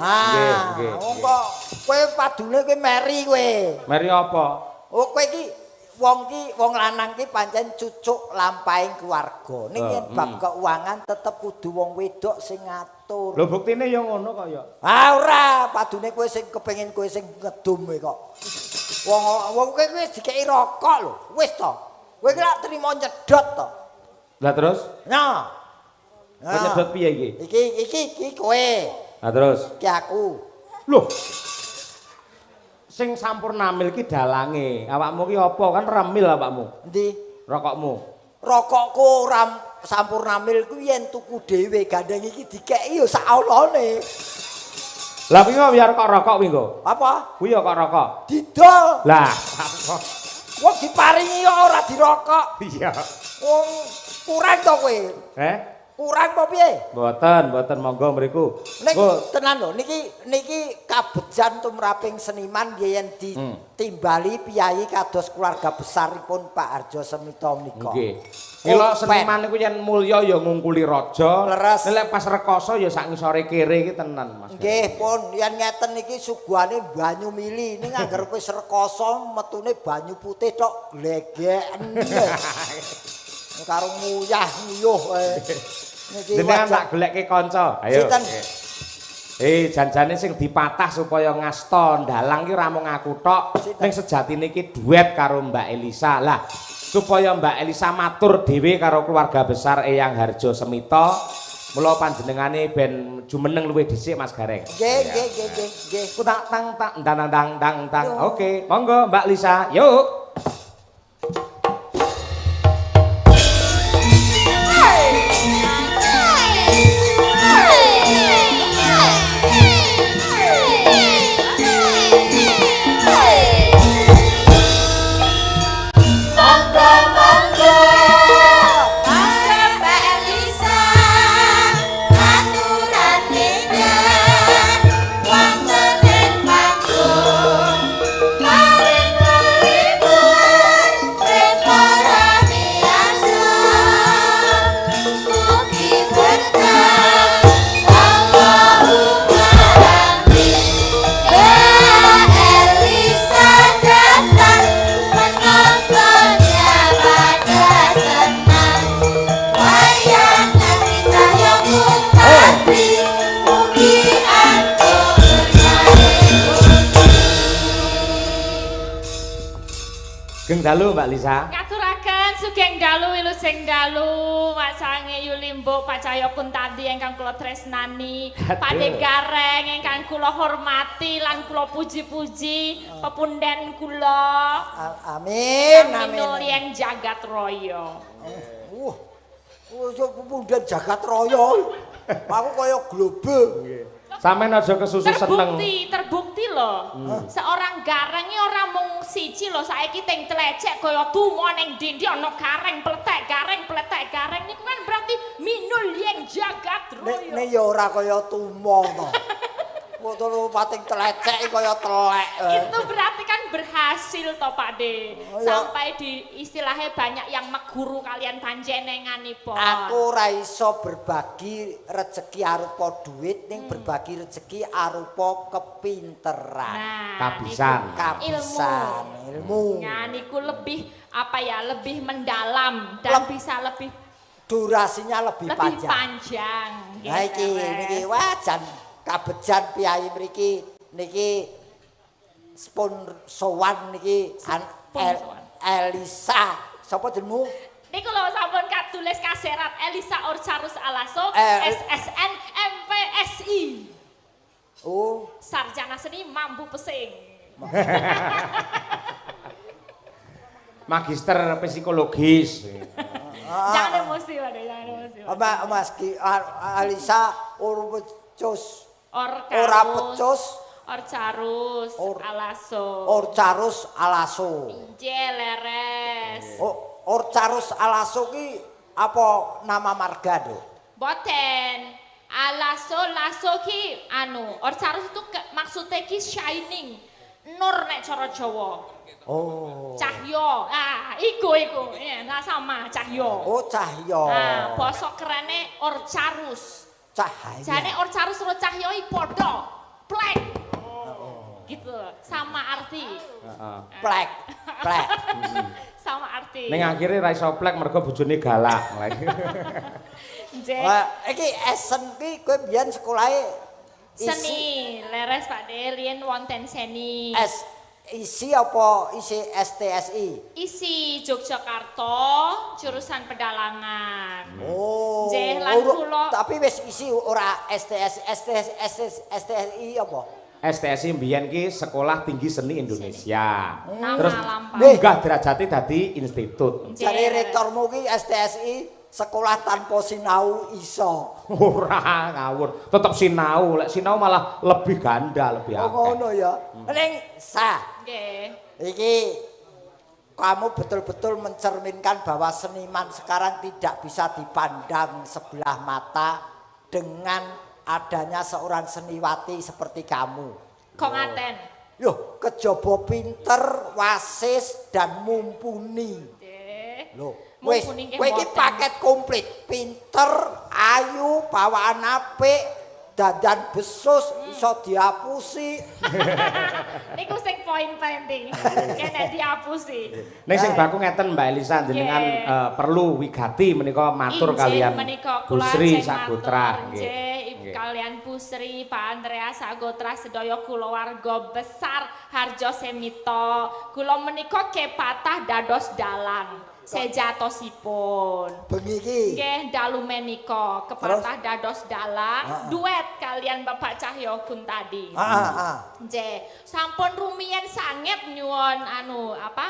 B: Nggih.
A: Wong kok kowe padune kowe meri kowe.
B: Mari apa?
A: Oh kowe iki wong lanang ki pancen cucuk lampahing keluarga. Ning yen bab keuangan tetep kudu wong wedok sing ngatur.
B: Lho buktine ya ngono kok ya.
A: Ora, padune kowe sing kepengin kowe sing ngedum kok. Wong kowe wis dikeki rokok lho. Wis to. Kowe ki lak trimo nyedot to.
B: Lah terus?
A: Nah.
B: Kok nyedot piye iki?
A: Iki kowe.
B: Lah terus?
A: Iki aku.
B: Loh. Sing Sampurnamil ki dalange. Awakmu ki apa? Kan remil awakmu.
A: Endi?
B: Rokokmu.
A: Rokokku Sampurnamil ku yen tuku dhewe gandeng iki dikeki ya sak olone.
B: Lah kuwi biar kok rokok kuwi nggo.
A: Apa?
B: Kuwi ya kok rokok.
A: Didol.
B: Lah,
A: Wong diparingi kok ora dirokok.
B: iya.
A: Wong kurang to kowe. Kurang apa piye?
B: Mboten monggo mriku.
A: Nek tenan lho niki kabejan tumraping seniman yen ditimbali piyai kados keluarga besaripun Pak Harjo Semito menika.
B: Nggih. Mila seniman niku yen mulya ya ngungkuli raja. Nek pas rekoso ya sak ngisore kere iki tenan Mas.
A: Nggih pun yen ngeten niki suguhane banyu mili ning angger wis rekoso metune banyu putih tok glegeken. Karo nguyah nguyuh
B: Jenengan tak goleke kanca. Ayo. Janjane sing dipatah supaya ngasta ndalang ki ora mung aku tok. Ning sejatine iki duet karo Mbak Elisa. Lah, supaya Mbak Elisa matur dhewe karo keluarga besar Eyang Harjo Semito, mula panjenengane ben jumeneng luwih dhisik Mas Gareng.
A: Nggih.
B: Ku tak tang tang. Oke, monggo Mbak Lisa. Yuk. Geng dalu Mbak Lisa.
D: Ngaturaken sugeng dalu wilujeng dalu masange Yulimbo Pacaya Kuntanti ingkang kula tresnani, Pakde Gareng ingkang kula hormati lan kula puji-puji pepunden kula.
A: Amin.
D: Yang jagat raya.
A: Pepunden jagat raya. Aku kaya globe.
B: Sampeyan aja kesusu seneng.
D: Terbukti loh. Seorang gareng iki ora mung siji lho, saiki teng tlecek kaya tumo ning dindi ana gareng pletek niku kan berarti minul yang jagat raya.
A: Nek ya ora kaya tumo to. Motor pating tlecek kaya telek.
D: Itu berarti kan berhasil toh Pak De. Sampai di istilahnya banyak yang meguru kalian panjenenganipun.
A: Aku ora iso berbagi rezeki arupa duit ning berbagi rezeki arupa kepinteran. Kabisan, ilmu.
D: Nah, niku lebih apa ya? Lebih mendalam dan bisa lebih
A: durasinya lebih panjang. Nah iki wajan kabejan piyai mriki niki sowan niki Elisa. Sapa jenengmu?
D: Niku lho sampun katulis kaserat Elisa Orcarus Alaso SSN MPSI. Oh, sarjana seni mampu pesing.
B: Magister psikologis.
D: Jangan emosi, Pak, jangan emosi.
A: Mas Elisa Orcarus
D: Ora pecus Orcarus Alaso.
A: Orcarus Alaso.
D: Injil leres.
A: Orcarus Alaso ki apa nama marga, Dok?
D: Boten. Laso ki Orcarus itu maksudnya ki shining. Nur nek cara Jawa.
A: Oh.
D: Cahyo. Iku. Nah sama cahyo.
A: Oh, cahyo.
D: Nah, basa kerene Orcarus.
A: Cahaya.
D: Jane Orcarus karo cahyo iki padha. Plek. Gitu. Sama arti.
A: Plek.
D: Sama arti.
B: Ning akhire ra iso plek mergo bojone galak.
A: Iki esen ki kowe biyen sekolahe
D: seni, leres Pak De, riyen wonten seni.
A: isi apa isi STSI?
D: Isi Yogyakarta, jurusan pedalangan.
A: Oh.
D: Nggih, lan kula
A: tapi wis isi ora STSI apa?
B: STSI mbiyen ki Sekolah Tinggi Seni Indonesia.
D: nama
B: Terus
D: lampah.
B: munggah derajate dadi institut.
A: Jare rektormu ki STSI sekolah tanpa sinau iso.
B: Ora ngawur, tetep sinau. Lek sinau malah lebih ganda, lebih
A: Oh
B: akeh.
A: ngono ya. Ning sah.
D: Nggih.
A: Iki kamu betul-betul mencerminkan bahwa seniman sekarang tidak bisa dipandang sebelah mata dengan adanya seorang seniwati seperti kamu.
D: Kok ngaten?
A: Yo, kejaba pinter, wasis dan mumpuni.
D: Nggih.
A: Loh, wis
D: Mumpuni nggih
A: kowe iki
D: mboten.
A: paket komplit. Pinter, ayu, bawaan apik, dandan besus, iso diapusi.
D: Niku sing poin penting. Kene diapusi.
B: Ning sing baku ngeten Mbak Elisa jenengan
D: Nggih.
B: Perlu wigati menika matur
D: Injil
B: kalian
D: menika
B: Bu
D: kula
B: Sri
D: ajeng
B: Saputra
D: matur, nggih, Ibu kalian Bu Sri, Pak Andreas Sagotra sedaya kulawarga besar Harjo Semito. Kula menika kepatah dados dalang sejatosipun.
A: Bengi iki.
D: Nggih, dalu menika kepatah dados dalang duet kalian Bapak Cahyo Kuntadi. Nggih, sampun rumiyin sanget nyuwun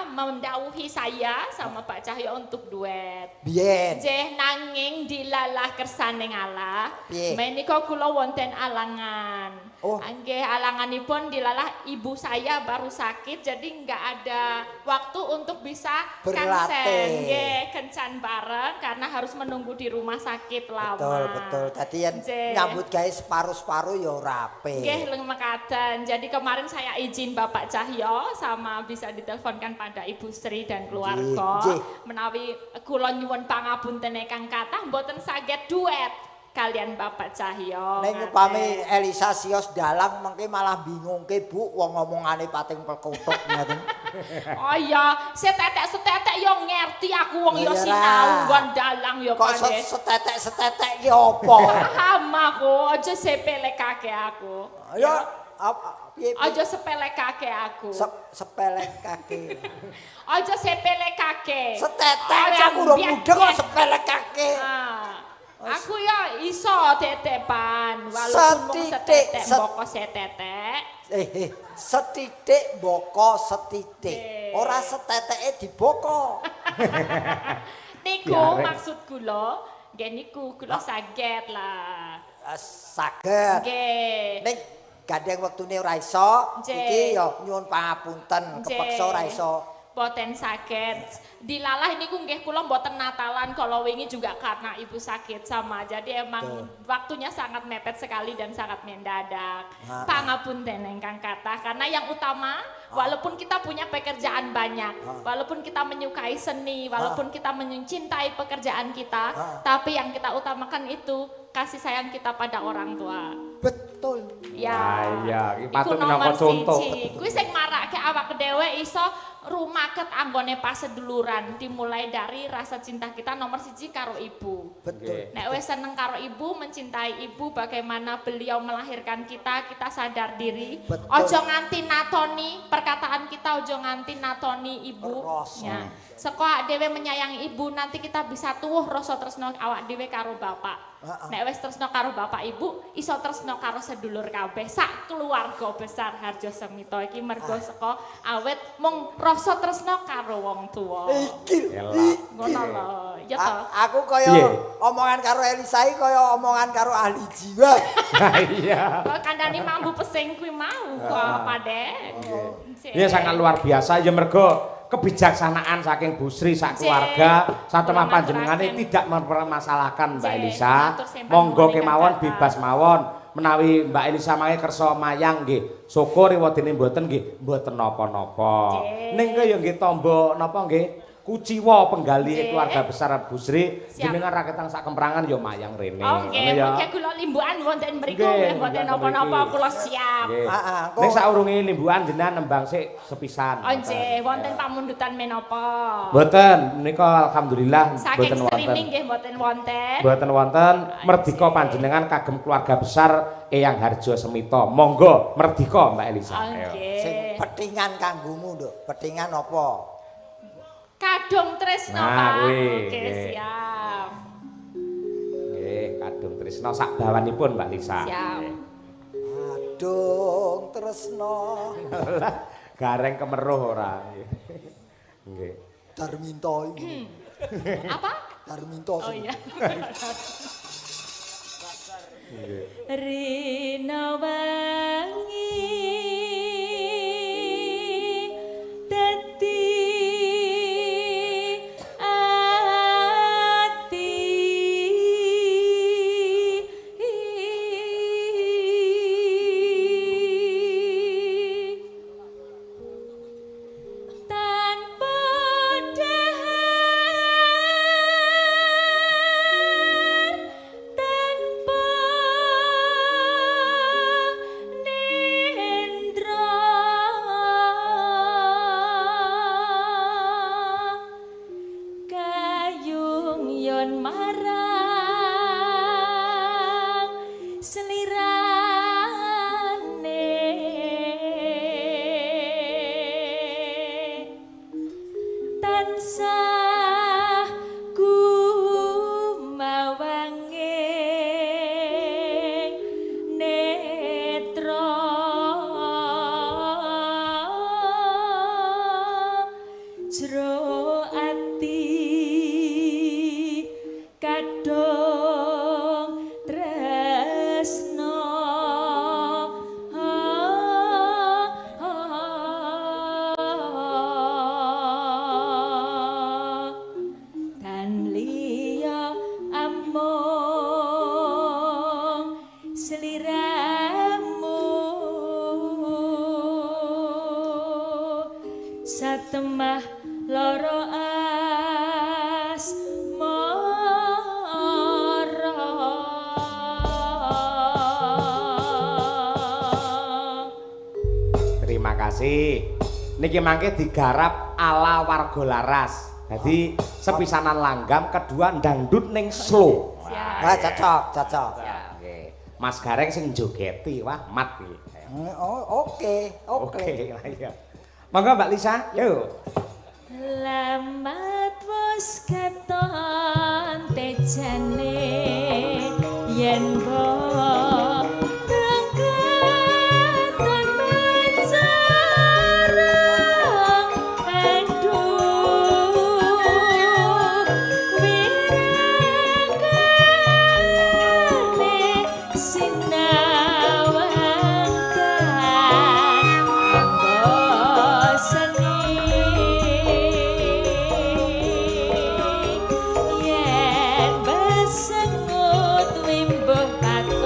D: mendawuhi saya sama Pak Cahyo untuk duet.
A: Biyen.
D: Nggih, nanging dilalah kersaning Allah.
A: Piye?
D: Menika kula wonten alangan.
A: Oh.
D: Nggih, alanganipun dilalah ibu saya baru sakit jadi nggak ada waktu untuk bisa
A: Berlatih.
D: kansen. Nggih, kencan bareng karena harus menunggu di rumah sakit lama.
A: Betul. Tadi yang
D: Nggih.
A: nyambut gawe separuh-separuh ya rapi.
D: Nggih, leng mekaten. Jadi kemarin saya izin Bapak Cahyo sama bisa diteleponkan pada Ibu Sri dan keluarga.
A: Nggih.
D: Menawi kula nyuwun pangapunten ingkang kathah mboten saged duet kalian Bapak Cahyo.
A: Ning upami Elisa Sios dalang mengke malah bingungke Bu wong ngomongane pating pelkutuk ngaten.
D: Oh iya, setetek-setetek yo ngerti aku wong yo
A: Iya,
D: sinau
A: Ra.
D: nggon dalang yo
A: Kok
D: pandhe.
A: setetek-setetek ki apa?
D: Paham aku, aja sepelekake aku.
A: Ya piye?
D: Aja sepelekake aku.
A: Sepelekake.
D: Aja sepelekake.
A: Setetek
D: Aja
A: aku ora
D: mbiyen-
A: mudeng kok sepelekake.
D: Aku ya iso tetepan walaupun mung
A: Setitik,
D: setetek mboko setetek.
A: Setitik boko setitik.
D: Nggih.
A: Ora seteteke diboko.
D: Niku
B: Biarek.
D: maksud kula, nggih niku kula saged lah.
A: Saged.
D: Nggih.
A: Ning gandeng wektune ora iso,
D: Nggih.
A: iki ya nyuwun pangapunten, kepeksa ora iso.
D: Boten sakit. Dilalah niku nggih kula mboten Natalan kalau wingi juga karena ibu sakit sama. Jadi emang waktunya sangat mepet sekali dan sangat mendadak. Pangapunten ingkang kathah karena yang utama walaupun kita punya pekerjaan banyak, walaupun kita menyukai seni, walaupun kita mencintai pekerjaan kita, tapi yang kita utamakan itu kasih sayang kita pada orang tua.
A: Betul.
D: Ya.
B: iya, iki
D: Iku
B: patut
D: nomor
B: minangka contoh.
D: siji. Kuwi sing marake awak dhewe iso rumaket anggone paseduluran dimulai dari rasa cinta kita nomor siji karo ibu.
A: Betul.
D: Nek wis seneng karo ibu, mencintai ibu bagaimana beliau melahirkan kita, kita sadar diri.
A: Betul.
D: Ojo nganti natoni perkataan kita, ojo nganti natoni ibu.
A: Rasa.
D: Ya. Seko awak dhewe menyayangi ibu, nanti kita bisa tuwuh rasa tresno awak dhewe karo bapak. Nek wis tresno karo bapak ibu, iso tresno karo sedulur kabeh. Sak keluarga besar Harjo Semito iki mergo seko awet mung rasa tresno karo wong tuwa.
A: Iki.
D: Ngono lho, ya to.
A: Aku kaya
B: Piye?
A: omongan karo Elisa iki kaya omongan karo ahli jiwa.
B: Iya.
D: Kok kandhani mambu pesing kuwi mau kok Pade.
B: Iya sangat luar biasa ya mergo kebijaksanaan saking Bu Sri sak keluarga satemah panjenengane tidak mempermasalahkan Mbak
D: Cek,
B: Elisa.
D: matur sembah
B: Monggo
D: nuwun
B: kemawon
D: ingkang
B: bebas mawon menawi Mbak Elisa mangke kersa mayang nggih. Syukur wadene mboten nggih mboten napa-napa.
D: Cek.
B: Ning kaya nggih tamba napa nggih Kuciwa penggali
D: Nggih.
B: keluarga besar Busri
D: Siap.
B: jenengan rakyat sak kemrangan ya mayang rene.
D: Oh nggih, mungkin kula limbukan wonten mriku
B: Nggih,
D: nggih mboten
B: limbukan
D: napa-napa
B: mriki.
D: kula siap.
B: Nggih.
A: Heeh, kok-
B: Ning saurunge limbukan jenengan nembang sik sepisan.
D: Oh nggih, wonten pamundutan menapa?
B: Mboten, menika alhamdulillah
D: Saking
B: mboten wonten.
D: streaming nggih mboten wonten.
B: Mboten wonten merdika panjenengan kagem keluarga besar Eyang Harjo Semito. Monggo merdika Mbak Elisa.
D: Oh
B: Ayo.
A: Sing
D: nggih.
A: petingan kanggomu, Nduk. Petingan apa?
D: Kadung tresno,
B: Nah,
D: Pak.
B: kuwi,
D: Oke,
B: nggih.
D: siap.
B: Nggih, kadung tresna sak bawanipun Mbak Lisa.
D: Siap.
B: Nggih.
A: Adung tresno.
B: Gareng kemeruh ora. Nggih.
A: Darminto iki.
D: Apa?
A: Darminto.
D: Oh iya.
F: Rina wangi dadi ati tanpa dahar tanpa nendra kayung yon marang selirane tansah gumawange netra jero ati kadung tresno dan liya amung seliramu satemah loro asmara.
B: Terima kasih. Niki mangke digarap ala warga laras. Jadi sepisanan langgam, kedua dangdut ning slow.
D: Siap.
A: Ah, cocok, cocok.
B: Nggih. Mas Gareng sing jogeti, wah mat iki.
A: Oh, oke, oke.
B: Oke, lah iya. Monggo Mbak Lisa, yuk.
F: Lamat wis keton tejane yen mbok rangkatan mencara aduh wirakane sinawangkan anggo seni yen besengut wimbuh patung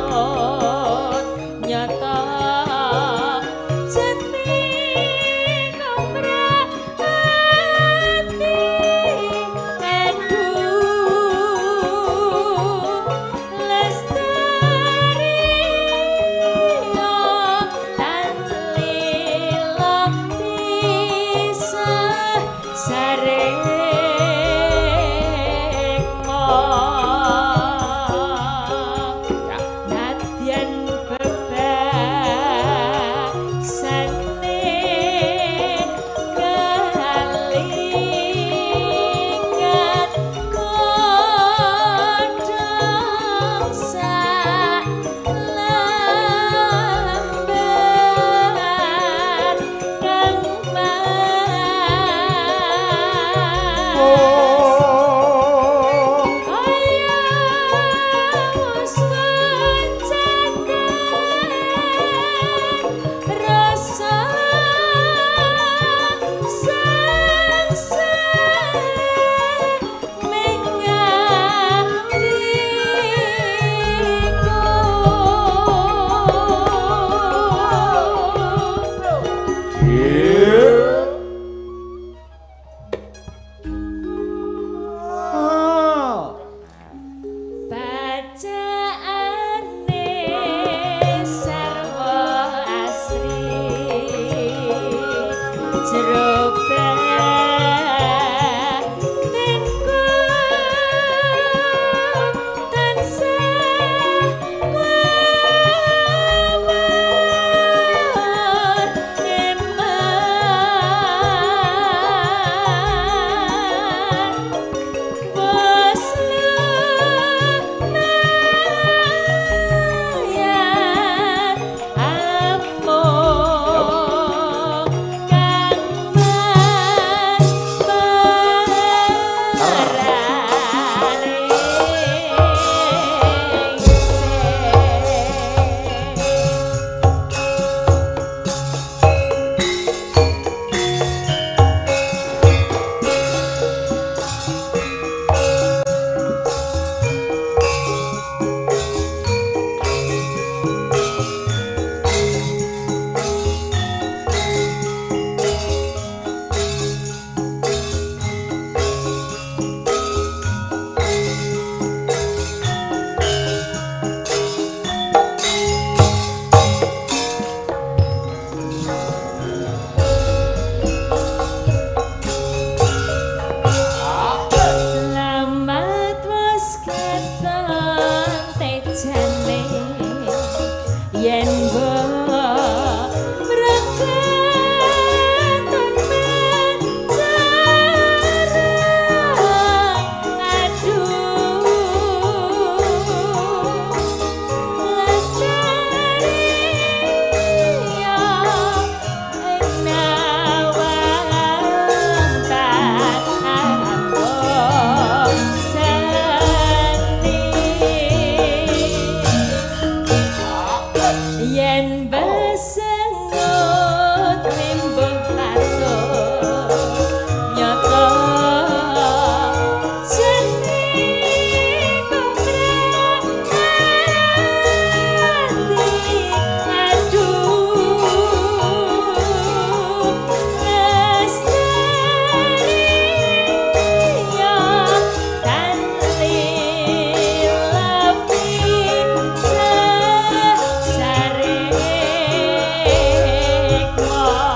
F: yen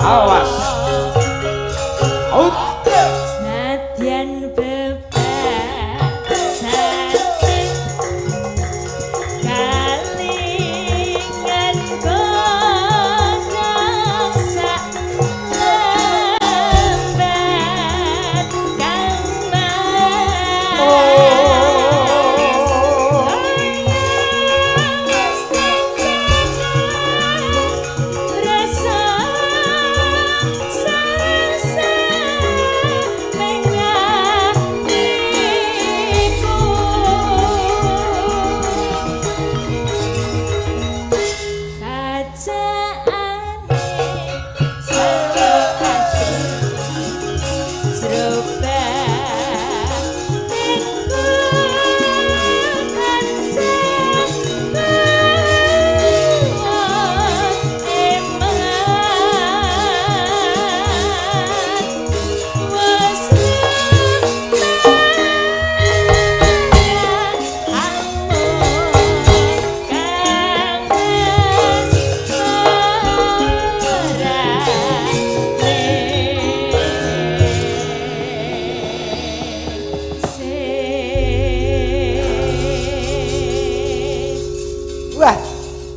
B: Awas. Out.
F: Nadyan bebasan kalingan godhong sak lembat kang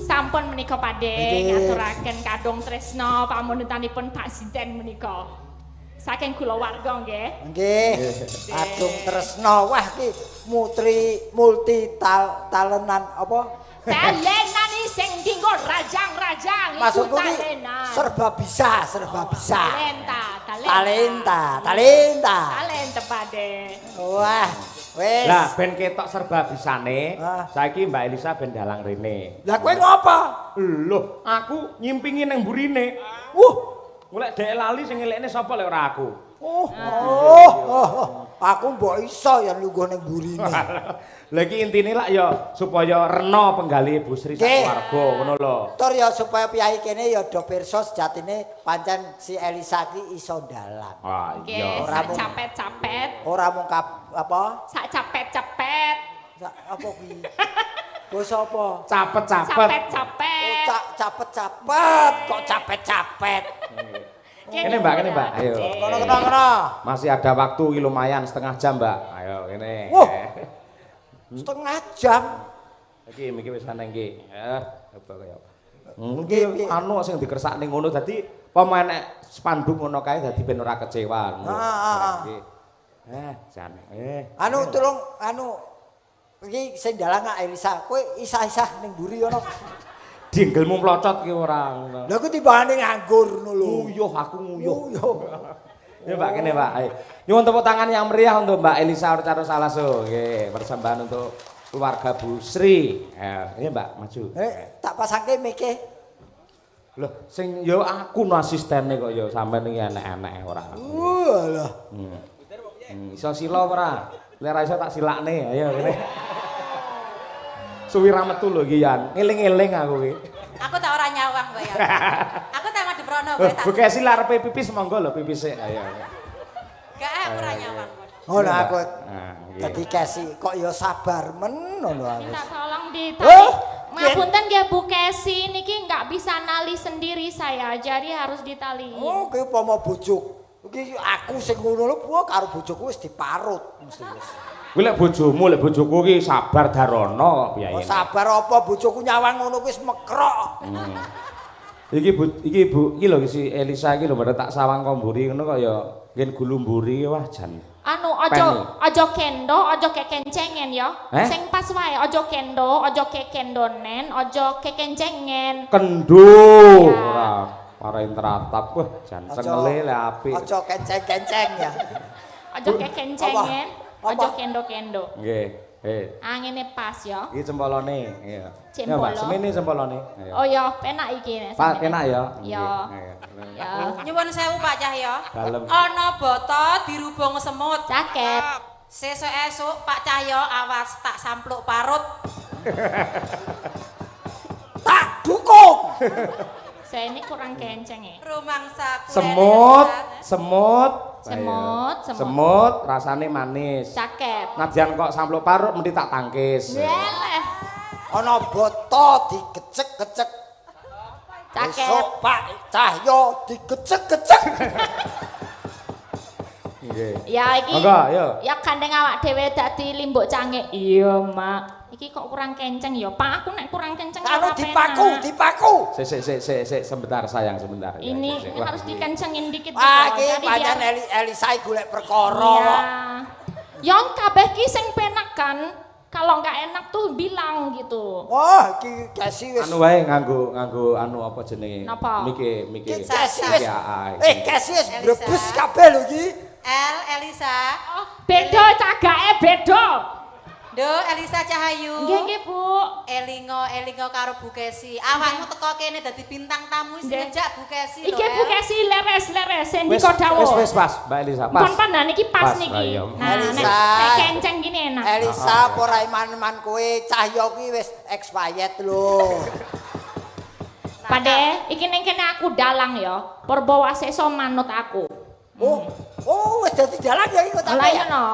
D: Sampun menika Pakde ngaturaken kadung tresna pamunutanipun Pak Sinten menika. Saking kulawarga nggih.
A: Nggih. Kadung tresna. Wah iki multi talentan apa?
D: Talenan sing dienggo rajang-rajang iku
A: Maksudku ki
D: talenan.
A: serba bisa.
D: Talenta. Talenta Pakde.
A: Wah, wis.
B: Lah ben ketok serba bisane, saiki Mbak Elisa ben dalang rene.
A: Lah kowe ngopo?
B: Loh, aku nyimpingi nang burine. Golek dhek lali sing ngelekne sapa lek ora aku.
A: Aku mbok iso ya lungguh ning burine.
B: Lah iki intine lak ya supaya rena penggalih Bu Sri sakeluarga ngono lho.
A: Tur ya supaya piyai kene ya do pirsa sejatine pancen si Elisa ki iso dalang.
B: Wah, iya.
D: Sak capet-capet.
A: Ora mung apa?
D: Sak capet-capet.
A: Apa kuwi? Basa apa?
B: Capet-capet.
D: Capet-capet.
A: Capet-capet, kok capet-capet.
B: Kene Mbak, ayo.
A: Kono.
B: Masih ada waktu ki lumayan setengah jam, Mbak. Ayo kene.
A: Setengah jam.
B: Iki miki wis ana iki. Coba kaya. Nggih anu sing dikersakne ngono dadi pemain spanduk ngono kae dadi ben ora kecewa. Jan.
A: Anu tulung iki sing dalang Elisa. Kowe isah-isah ning mburi ono.
B: Dinggelmu mlocot ki ora ngono.
A: Lha ku timbangane nganggur ngono lho.
B: Nguyuh aku nguyuh. Ya Mbak kene Mbak. Nyuwun tepuk tangan yang meriah untuk Mbak Elisa Orcaro Salaso. Nggih, persembahan untuk keluarga Bu Sri. Ya Mbak, maju.
A: Tak pasangke mike.
B: Loh, sing yo aku no asistene kok yo sampean iki enek-enek ora.
A: Walah.
B: Iso sila ora? Lek ora iso tak silakne. Ayo kene. Suwi ra metu lho iki Yan. Ngeling-eling aku iki.
C: Aku tak ora nyawang kok ya. Aku tak madu prono kowe tak.
B: Bekesi lek arepe pipis monggo lho pipis ayo.
C: Gak aku ora nyawang.
A: Ngono aku. Dadi kesi kok ya sabar men ngono aku.
D: Minta tolong ditali. Ngapunten nggih Bu Kesi niki nggak bisa nali sendiri saya, jadi harus ditali.
A: Oh, kowe upama bojo. Iki aku sing ngono lho, karo bojoku wis diparut mesti wis.
B: Kuwi lek bojomu, lek bojoku ki sabar darana kok piyayene.
A: Sabar apa bojoku nyawang ngono wis mekrok.
B: Iki Bu, iki lho si Elisa iki lho pada tak sawang komburi ngono kaya ngen gulumburi wah jan.
D: Anu aja kendo, aja kekencengen ya. Sing pas wae aja kendo, aja kekendonen, aja kekencengen.
B: Kendo ora parain teratap wah jan sengele le apik.
A: Aja kenceng-kenceng ya.
D: Aja kekencengen, aja kendo-kendo.
B: Nggih.
D: Ngene pas ya.
B: Iki cempolone, iya.
D: Cempolo.
B: Ya, Mbak, semene cempolone.
D: Oh ya, penak iki nek.
B: Pak, enak ya?
D: Ya. Ya.
C: Nyuwun sewu Pak Cahya.
B: Dalem.
C: Ana bata dirubung semut.
D: Caket.
C: Sesuk-esuk Pak Cahya awas tak sampluk parut.
A: Tak dukung.
D: Saya ini kurang kenceng ya.
C: Rumangsa
B: Semut rasane manis.
D: Caket.
B: Nadyan kok sampluk parut mesti tak tangkis.
D: Leleh.
A: Ana bata digecek-gecek.
D: Caket.
A: Besok Pak Cahya digecek-gecek.
B: Nggih.
D: Ya iki.
B: Monggo, yo.
D: Ya gandeng awak dhewe dadi limbuk cangik. Iya, Mak. Iki kok kurang kenceng ya. Pak, aku nek kurang kenceng
A: Anu dipaku.
B: Sik sebentar sayang sebentar.
D: Ini
B: Wah,
D: harus dikencengin dikit.
A: Wah,
D: gitu.
A: iki
D: Jadi
A: pancen
D: biar-
A: Elisa golek perkara.
D: Iya. Yang kabeh ki sing penak kan. Kalau nggak enak tuh bilang gitu.
A: Wah, iki Kesi wis
B: anu wae nganggo anu apa jenenge?
D: Napa?
B: Miki.
A: Kesi wis.
B: AA.
A: Kesi wis brebes kabeh lho iki.
C: Elisa.
D: Beda cagake beda.
C: Do Elisa Cahayu.
D: Nggih, Bu.
C: Elingo karo Bu Kesi. Awakmu teko kene dadi bintang tamu sejak Bu Kesi lho.
D: Iki Bu Kesi leres
B: Wis
D: sendika dawuh.
B: wis pas, Mbak Elisa, pas.
D: Pon pandan iki pas
B: Pas,
D: niki.
B: ayo.
D: Nah,
A: Elisa.
D: nek kenceng gini enak.
A: Elisa ora iman-iman kowe Cahya kuwi wis expired lho.
D: Pade, iki ning kene aku dalang ya. Purba wasesa manut aku.
A: Oh, wis dadi dalan ya iki kok
D: Lah
A: tak.
D: iya no.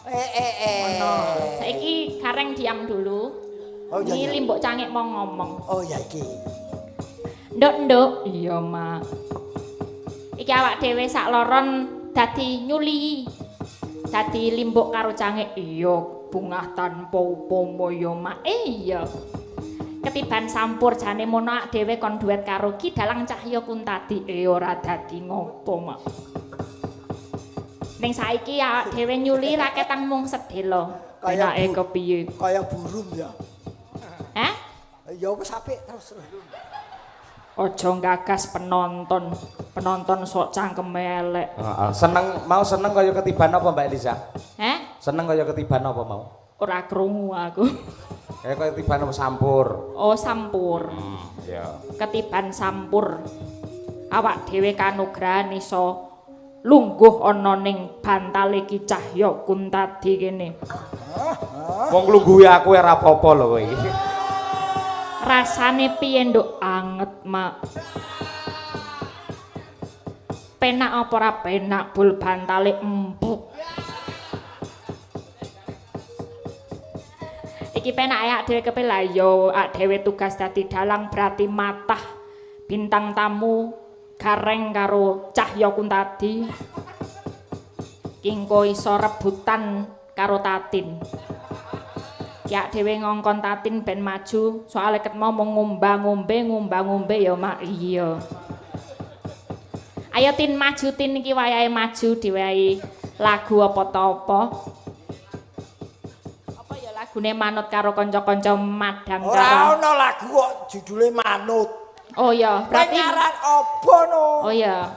A: Ngono.
D: Saiki kareng diam dulu.
A: Oh iya.
D: Ini limbuk cangik mau ngomong.
A: Oh ya iki.
D: Nduk. Iya, Mak. Iki awak dhewe sak loron dadi nyuli. Dadi limbuk karo cangik. Iya, bungah tanpa upama ya, Mak. Iya. Ketiban sampur jane mono awak dhewe kon duet karo Ki Dalang Cahya Kuntadi. Ora dadi ngopo, Mak. Ning saiki awak dhewe nyuli raketan mung sedhela.
A: Kayak
D: Enake kepiye?
A: Kaya burung ya.
D: Hah?
A: Ya wis apik terus.
D: Ojo gagas penonton. Penonton sok cangkeme elek.
B: Heeh, seneng kaya ketiban apa Mbak Elisa?
D: Hah?
B: Seneng kaya ketiban apa mau?
D: Ora krungu aku.
B: Kaya ketiban apa sampur?
D: Oh, sampur.
B: Ya.
D: Ketiban sampur. Awak dhewe kanugrahan iso lungguh ana ning bantale Ki Cahya Kuntadi kene.
B: Wong nglungguhi aku ora apa-apa lho kowe iki.
D: Rasane piye, Nduk? Anget, Mak. Penak apa ora penak bul bantale empuk. Iki penak ya dhewe kepela yo ak dhewe tugas dadi dalang berarti matah bintang tamu gareng karo Cahya Kuntadi. Kingko iso rebutan karo Tatin. Ya dhewe ngongkon Tatin ben maju, soalnya ket mau ngombe ya Mak. Iya. Ayo Tin maju Tin iki wayahe maju diwehi lagu apa ta apa? Apa ya lagune manut karo kanca-kanca madang
A: Ora
D: karo.
A: ana lagu kok judule manut.
D: Oh iya, berarti
A: Pengaran apa no?
D: oh iya.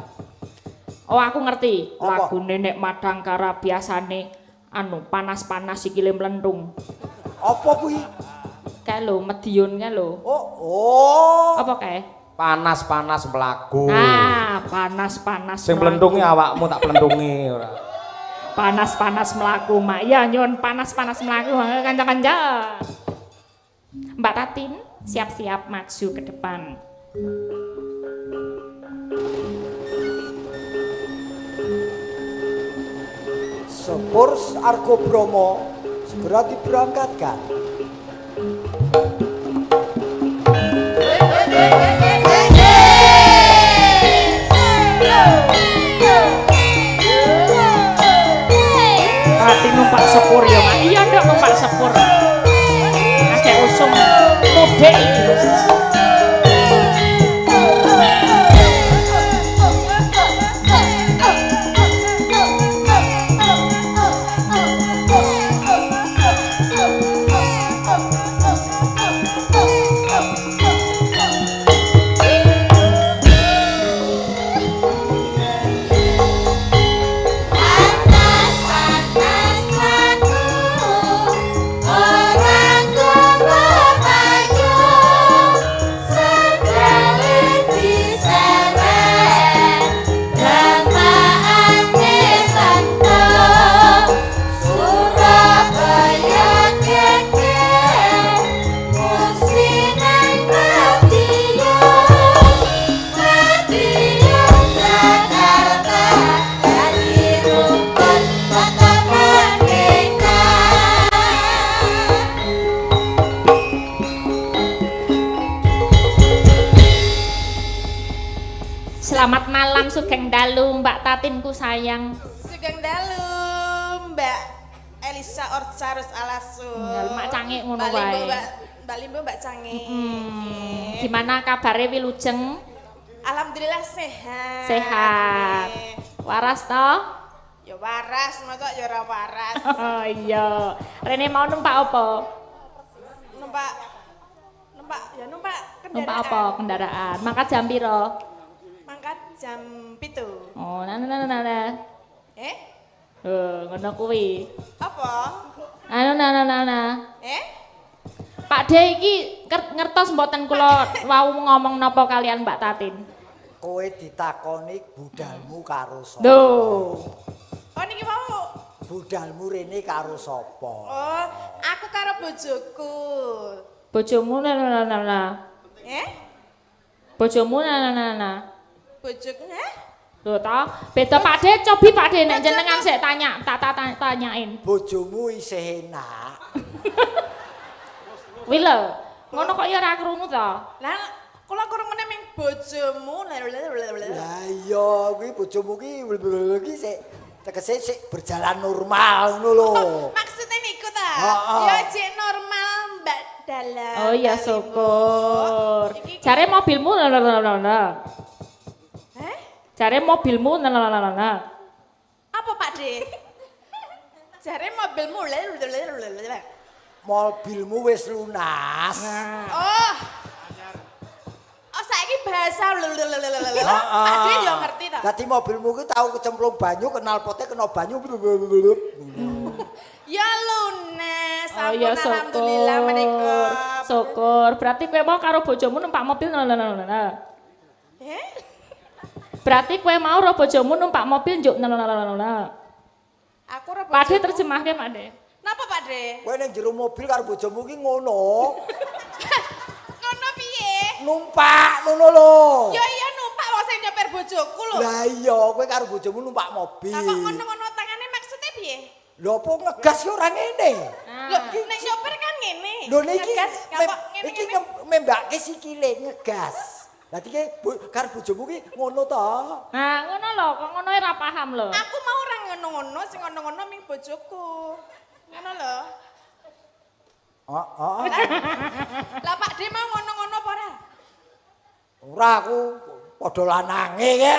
D: Oh aku ngerti.
A: Apa?
D: Lagune nek madang kara biasane anu panas-panas sikile mlentung.
A: Apa kuwi?
D: Kae lho Medion kae lho.
A: Oh.
D: Apa kae?
B: Panas-panas mlaku.
D: Ah, panas-panas.
B: Sing
D: mlaku.
B: plentungi awakmu tak plentungi ora.
D: Panas-panas mlaku, Mak. Ya nyun panas-panas mlaku kanca-kanca. Mbak Tatin, siap-siap maju ke depan.
A: Sepur Argo Bromo segera diberangkatkan.
D: Tatin numpak sepur ya, Mak. Iya Selamat malam Sugeng Dalu Mbak Tatinku sayang.
C: Sugeng dalu Mbak Elisa Orcarus Alasu.
D: Mak Cangik ngono
C: Mbak Limbo,
D: wae.
C: Mbak Limbo, Mbak Cangik.
D: Gimana kabarnya Wilujeng?
C: Alhamdulillah sehat.
D: Sehat.
C: Nggih.
D: Waras toh?
C: Ya waras, masa ya ora waras.
D: Oh iya. Rene mau numpak apa?
C: Numpak numpak kendaraan.
D: Numpak apa kendaraan? Mangkat jam piro?
C: Mangkat jam 7.
D: Oh, nah. Ngono kuwi.
C: Apa?
D: Nah. Pak De iki ngertos mboten kula wau ngomong napa kalian Mbak Tatin?
A: Kowe ditakoni budalmu karo sapa?
D: Duh.
C: Oh niki mau.
A: Budalmu rene karo sapa?
C: Oh, aku karo bojoku.
D: Bojomu nah. Bojomu nah.
C: Bojoku
D: Lho toh, beda Pak De, cobi Pak De nek jenengan sik tanyain.
A: Bojomu isih enak.
D: Kuwi lho, ngono kok ya ora krungu to?
C: Lah, kula kurungane ming bojomu.
A: Lah iya, kuwi bojomu ki sik tegese sik berjalan normal ngono lho.
C: Maksudnya niku ta?
A: Heeh.
C: Ya jek normal Mbak Dalan.
D: Oh iya syukur. Jare mobilmu nah. Jare mobilmu nah.
C: Apa Pak De? Jare mobilmu
A: Mobilmu wis lunas.
C: Oh. Oh saiki bahasa Pak De yo ngerti ta?
A: Dadi mobilmu ki tau kecemplung banyu, kenal pote kena banyu.
C: Ya lunas.
D: Oh iya
C: Alhamdulillah menika.
D: Syukur. Berarti kowe mau karo bojomu numpak mobil nah. Berarti kowe mau karo bojomu numpak mobil njuk nah.
C: Aku ora
D: Pak De
C: bojoku.
D: terjemahke Pak De.
C: Napa Pak De?
A: Kowe ning jero mobil karo bojomu ki ngono.
C: Ngono piye?
A: Numpak ngono lho.
C: Ya iya numpak wong sing nyeper bojoku lho.
A: Lah iya, kowe karo bojomu numpak mobil.
C: Lah kok ngono-ngono tangane maksudnya piye?
A: Lho apa ngegas ki ora ngene.
C: Lho nek nyeper kan ngene.
A: Lho niki
C: Ngegas, ngapa ngene
A: iki
C: ngene.
A: membake sikile ngegas. Dadi ki karo bojomu ki ngono to.
D: Nah, ngono lho, kok ngono ora paham lho.
C: Aku mau ora ngono-ngono, sing ngono-ngono ming bojoku. Ngono lho.
A: Heeh.
C: Lah Pak De mau ngono-ngono apa ora?
A: Ora aku padha lanange ki.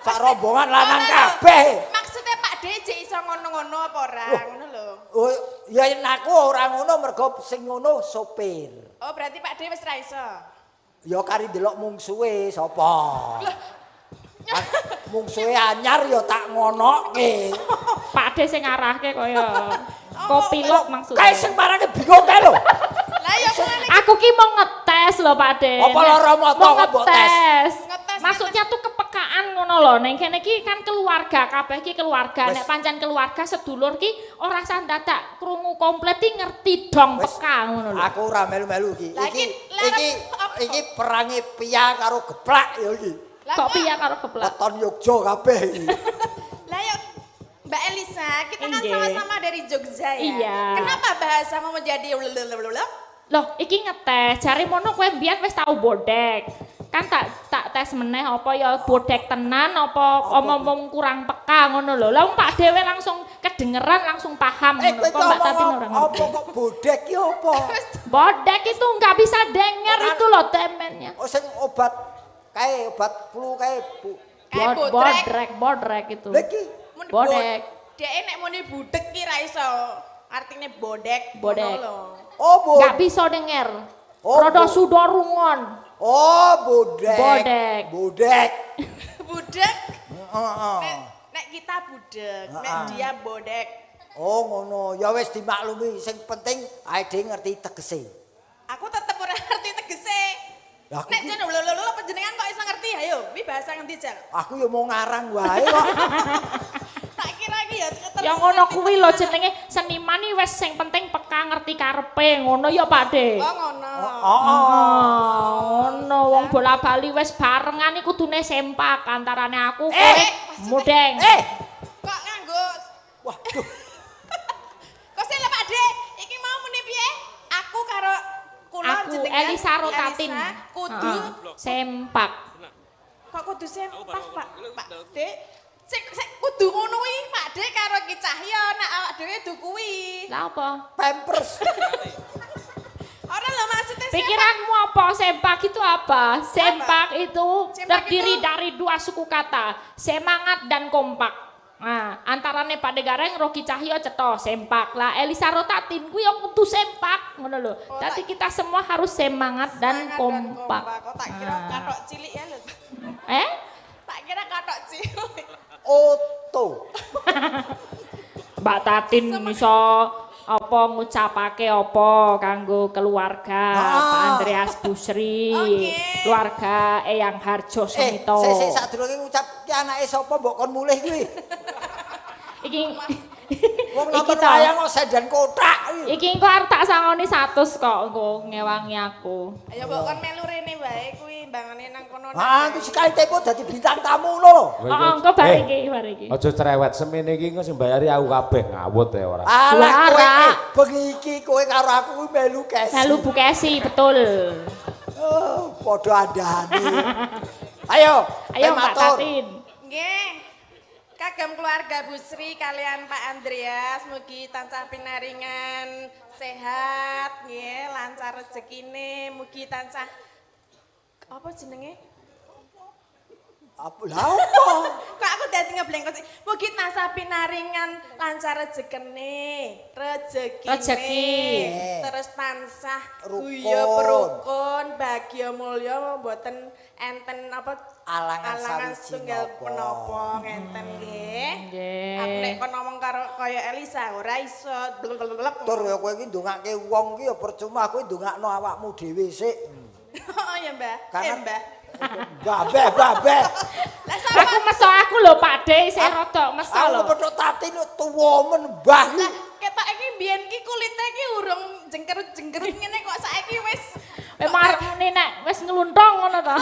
A: Sak rombongan lanang kabeh.
C: Maksudnya Pak De jek iso ngono-ngono apa ora? Ngono lho.
A: Oh, ya aku ora ngono mergo sing ngono sopir.
C: Oh, berarti Pak De wis ra iso.
A: Ya kari delok mungsuhe sapa. Mungsuhe anyar ya tak ngonoke.
D: Pak De sing ngarahke kaya kopilot maksudnya.
A: Kae sing marane bingung kae lho.
C: Lah ya ngene.
D: Aku ki mau ngetes lho Pak De.
A: Apa lara mata
D: Mau
A: kok mbok tes?
C: Ngetes,
D: Maksudnya tuh kepekaan ngono lho. Ning kene ki kan keluarga, kabeh ki keluarga. Nek pancen keluarga sedulur ki ora sah dadak krungu komplit ki ngerti dong
A: Wes,
D: peka ngono lho.
A: Aku ora melu-melu iki.
C: Lah,
A: Iki perangi pia karo geplak ya iki.
C: Lah
D: Kok piye karo geplak?
A: Weton Yogya kabeh iki.
C: Lah ya Mbak Elisa, kita kan
D: Iya.
C: sama-sama dari Jogja ya.
D: Iya.
C: Kenapa bahasamu menjadi
D: Loh, iki ngetes. Jare mono kowe mbiyen wis tau bodek. Kan tak tes meneh apa ya bodek tenan apa omong kurang peka ngono lho. Lah Pak Dewe langsung kedengeran langsung paham ngono.
A: Kowe
D: Kok Mbak Tatin ora
A: ngomong
D: ngerti.
A: apa kok bodek ki apa?
D: Bodek itu nggak bisa denger itu loh temennya.
A: Oh sing obat kae obat flu kae Bu.
C: Kayak bodrek.
D: Bodrek itu.
A: Lha iki
D: Bodek.
C: Dek nek muni budek ki ra iso. Artine bodek.
D: Bodek.
C: ngono lho.
A: oh
D: Nggak bisa denger.
A: Oh,
D: Rodo
A: bo-
D: sudorungon.
A: Oh bodek.
D: Bodek.
A: Bodek.
C: Budek.
A: Heeh.
C: Nek kita budek, nek
A: Heeh.
C: dia bodek.
A: Oh ngono, ya wis dimaklumi sing penting ae dhewe ngerti tegese.
C: Aku tetep ora ngerti tegese.
A: Lah, aku
C: Nek
A: ki-
C: jan lho panjenengan kok iso ngerti? Ayo, iki bahasa ngendi Jal?
A: Aku ya mau ngarang wae kok.
C: Tak kira iki ya ketemu.
D: Ya ngono kuwi lho jenenge seniman iki wis sing penting peka ngerti karepe ngono ya Pak De.
C: Oh ngono.
D: Ngono wong bola bali wis barengan iki kudune sempak antarane aku kowe mudeng.
C: Kok nganggo
A: Waduh.
C: Kok sih lho Pak De, iki mau muni piye? Aku karo kula
D: Aku
C: jenengan
D: Elisa Rotatin.
C: Elisa, kudu
D: Heeh, sempak.
C: Kok kudu sempak, Pak? Pak Dik. Sik kudu ngono kuwi, Pak Dik karo Ki Cahya nek awak dhewe du kuwi.
D: Lah apa?
A: Pampers.
C: Ora lho maksudnya
D: Pikiranmu apa? Sempak itu apa? Sempak itu
C: Sempak
D: terdiri
C: itu-
D: dari dua suku kata, semangat dan kompak. Nah, antarane Pak Degareng Roki Cahyo cetha sempak. Lah Elisa Rotatin kuwi yo kudu sempak ngono lho.
C: Oh,
D: Dadi kita semua harus semangat dan kompak.
C: Kok tak kira
D: Ah.
C: katok cilik ya lho.
D: Eh?
C: Tak kira katok cilik.
A: Oto.
D: Mbak Tatin iso apa ngucapake apa kanggo keluarga Pak Andreas Busri,
C: Oke.
D: keluarga Eyang Harjo Semito.
A: Sik sadurunge ngucap ki anake sapa mbok kon mulih kuwi.
D: Iki
A: Wong
D: Iki
A: nonton
D: to.
A: wayang kok sedan kotak iki.
D: iki engko arep tak sangoni 100 kok engko ngewangi aku.
C: Ayo mbok kon melu rene wae kuwi mbangane nang kono.
A: Ah, iki sekali tempo dadi bintang tamu lho.
D: Oh, engko bar iki, bar iki.
B: Aja cerewet semene iki engko sing bayari aku kabeh ngawut ya ora.
A: Alah kowe
D: Suara.
A: bengi iki kowe karo aku kuwi melu kes.
D: Lalu Bu Kesi, betul.
A: Oh, padha andane. Ayo,
D: Ayo Mbak
A: matur.
D: Tatin.
C: Nggih. Kagem keluarga Busri kalian Pak Andreas mugi tansah pinaringan sehat nggih, lancar rezekine, mugi tansah apa jenenge?
A: Apa lha opo?
C: Kok aku dadi ngeblengkos. Mugi tansah pinaringan lancar rezekine,
D: Rezeki.
C: terus tansah
A: Rukun.
C: guyub rukun, bahagia mulya mboten enten apa
A: Alangan sawiji
C: setunggal
A: napa.
C: menapa ngenten nggih.
D: Nggih.
C: Aku nek kon ngomong karo kaya Elisa ora iso. Blek-blek.
A: Tur ya kowe iki ndongake wong iki ya percuma kowe ndongakno awakmu dhewe sik.
C: Oh ya, Mbah.
A: Karena-
C: Mbah.
A: Babeh, babeh.
C: Lah sama
D: Aku meso aku lho Pak De, saya rodok meso
A: Aku
D: lho.
A: kepethuk Tatin tuwa men mbah iki.
C: ketok iki mbiyen ki kulite ki urung jengkerut-jengkerut ngene kok saiki wis
D: Memang nek wis nglunthong ngono to.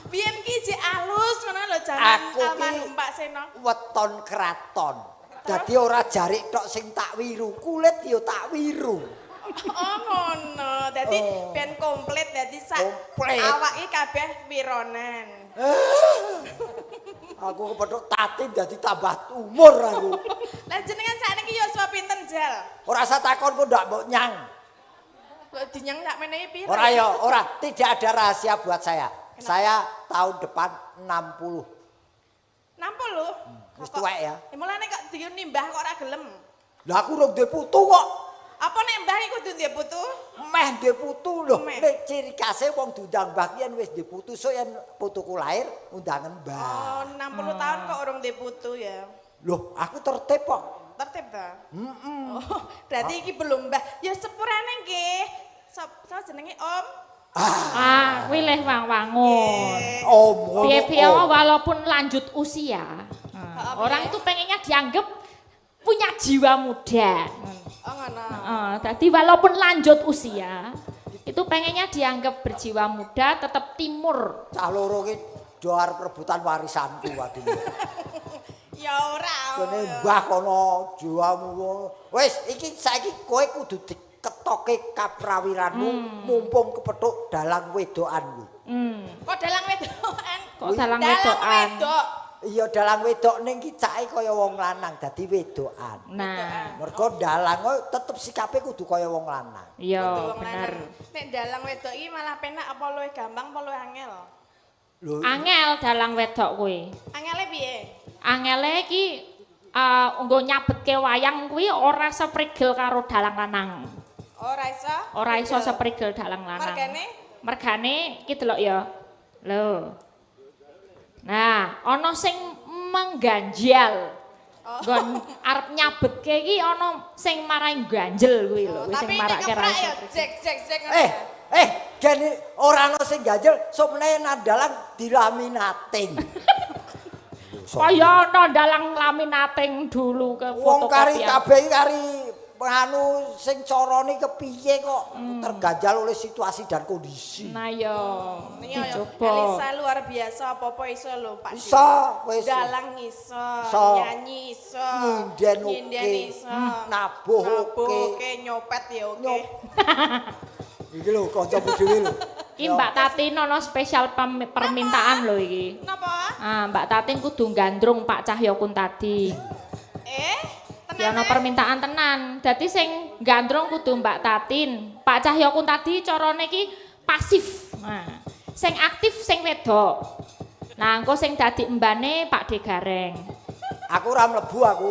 C: biyen ki jek alus ngono lho jaman
A: Aku ki-
C: almarhum Pak Seno.
A: Weton kraton. Dadi ora jarik tok sing tak wiru, kulit ya tak wiru.
C: Oh ngono. Dadi ben komplit dadi sak
A: Komplit.
C: awake kabeh wironan.
A: Aku kepethuk Tatin dadi tambah umur aku.
C: Lah jenengan sakniki yuswa pinten, Jal?
A: Ora usah takon kok ndak mbok nyang.
C: Kok dinyang tak menehi piro?
A: Ora ya, ora. Tidak ada rahasia buat saya. Saya tahun depan 60.
C: 60.
A: Wis tuwek ya.
C: Mulane kok dinimbah kok ora gelem.
A: Lah aku urung duwe putu kok.
C: Apa nek mbah iku kudu ndek putu?
A: Meh duwe putu lho.
C: Meh.
A: Nek ciri khase wong diundang mbah ki yen wis duwe putu, so yen putuku lahir undangan mbah.
C: Oh, 60 tahun kok urung ndek putu ya.
A: Loh, aku tertib kok.
C: Tertib ta? Oh, berarti iki belum mbah. Ya sepurane nggih. Sapa jenenge Om?
D: Ah, kuwi leh wang-wangun.
A: Om,
D: Piye-piye
A: om.
D: walaupun lanjut usia, orang itu pengennya dianggap punya jiwa muda.
C: Oh ngono.
D: Tadi walaupun lanjut usia, itu pengennya dianggap berjiwa muda, tetap timur.
A: Cah loro ki doar perebutan warisanku waduh.
C: Ya ora.
A: Kene mbah kono jiwamu. Wis iki saiki kowe kudu diketoke kaprawiranmu mumpung kepethuk dalang wedokan kuwi.
C: Kok dalang wedokan?
D: Kok dalang wedokan?
C: Wedok.
A: Iya dalang wedok ning ki cake kaya wong lanang dadi wedokan.
D: Nah,
A: Mergo dalang kok tetep sikape kudu kaya wong lanang.
D: iya
C: Wong
D: bener.
C: lanang. Nek dalang wedok iki malah penak apa luwih gampang apa luwih angel?
A: Lho,
D: Angel dalang wedok kuwi.
C: Angele piye?
D: Angele iki nggo nyabetke wayang kuwi ora seprigel karo dalang lanang.
C: Ora iso?
D: Ora iso seprigel dalang lanang.
C: Mergane?
D: Mergane iki delok ya. Lho. Nah, ana sing mengganjal. Nggon arep nyabetke iki ana sing marai ganjel kuwi lho, kuwi sing
C: Tapi
D: marake ra
C: keprak
D: iso.
C: ya jek ngono.
A: gene ora ana sing ganjel, sok meneh dalang dilaminating.
D: Kaya ana dalang laminating dulu ke
A: Wong kari
D: fotokopian.
A: kabeh iki kari anu sing carane kepiye kok terganjal oleh situasi dan kondisi.
D: Nah ya,
C: Iya,
D: dicoba.
C: Elisa luar biasa apa-apa iso lho Pak.
A: Iso, wis.
C: Dalang iso,
A: Iso.
C: nyanyi iso,
A: Nyinden oke.
C: iso,
A: Nabuh oke.
C: nyopet ya oke.
A: Nyop. Iki lho kancamu dhewe lho.
D: Iki Mbak Tatin ono spesial permintaan lho iki.
C: Napa?
D: Ah, Mbak Tatin kudu gandrung Pak Cahyo Kuntadi. Ya ono permintaan tenan. Dadi sing gandrung kudu Mbak Tatin. Pak Cahyo Kuntadi carane iki pasif. Nah, sing aktif sing wedok. Nah, engko sing dadi embane Pak De Gareng.
A: Aku ora mlebu aku.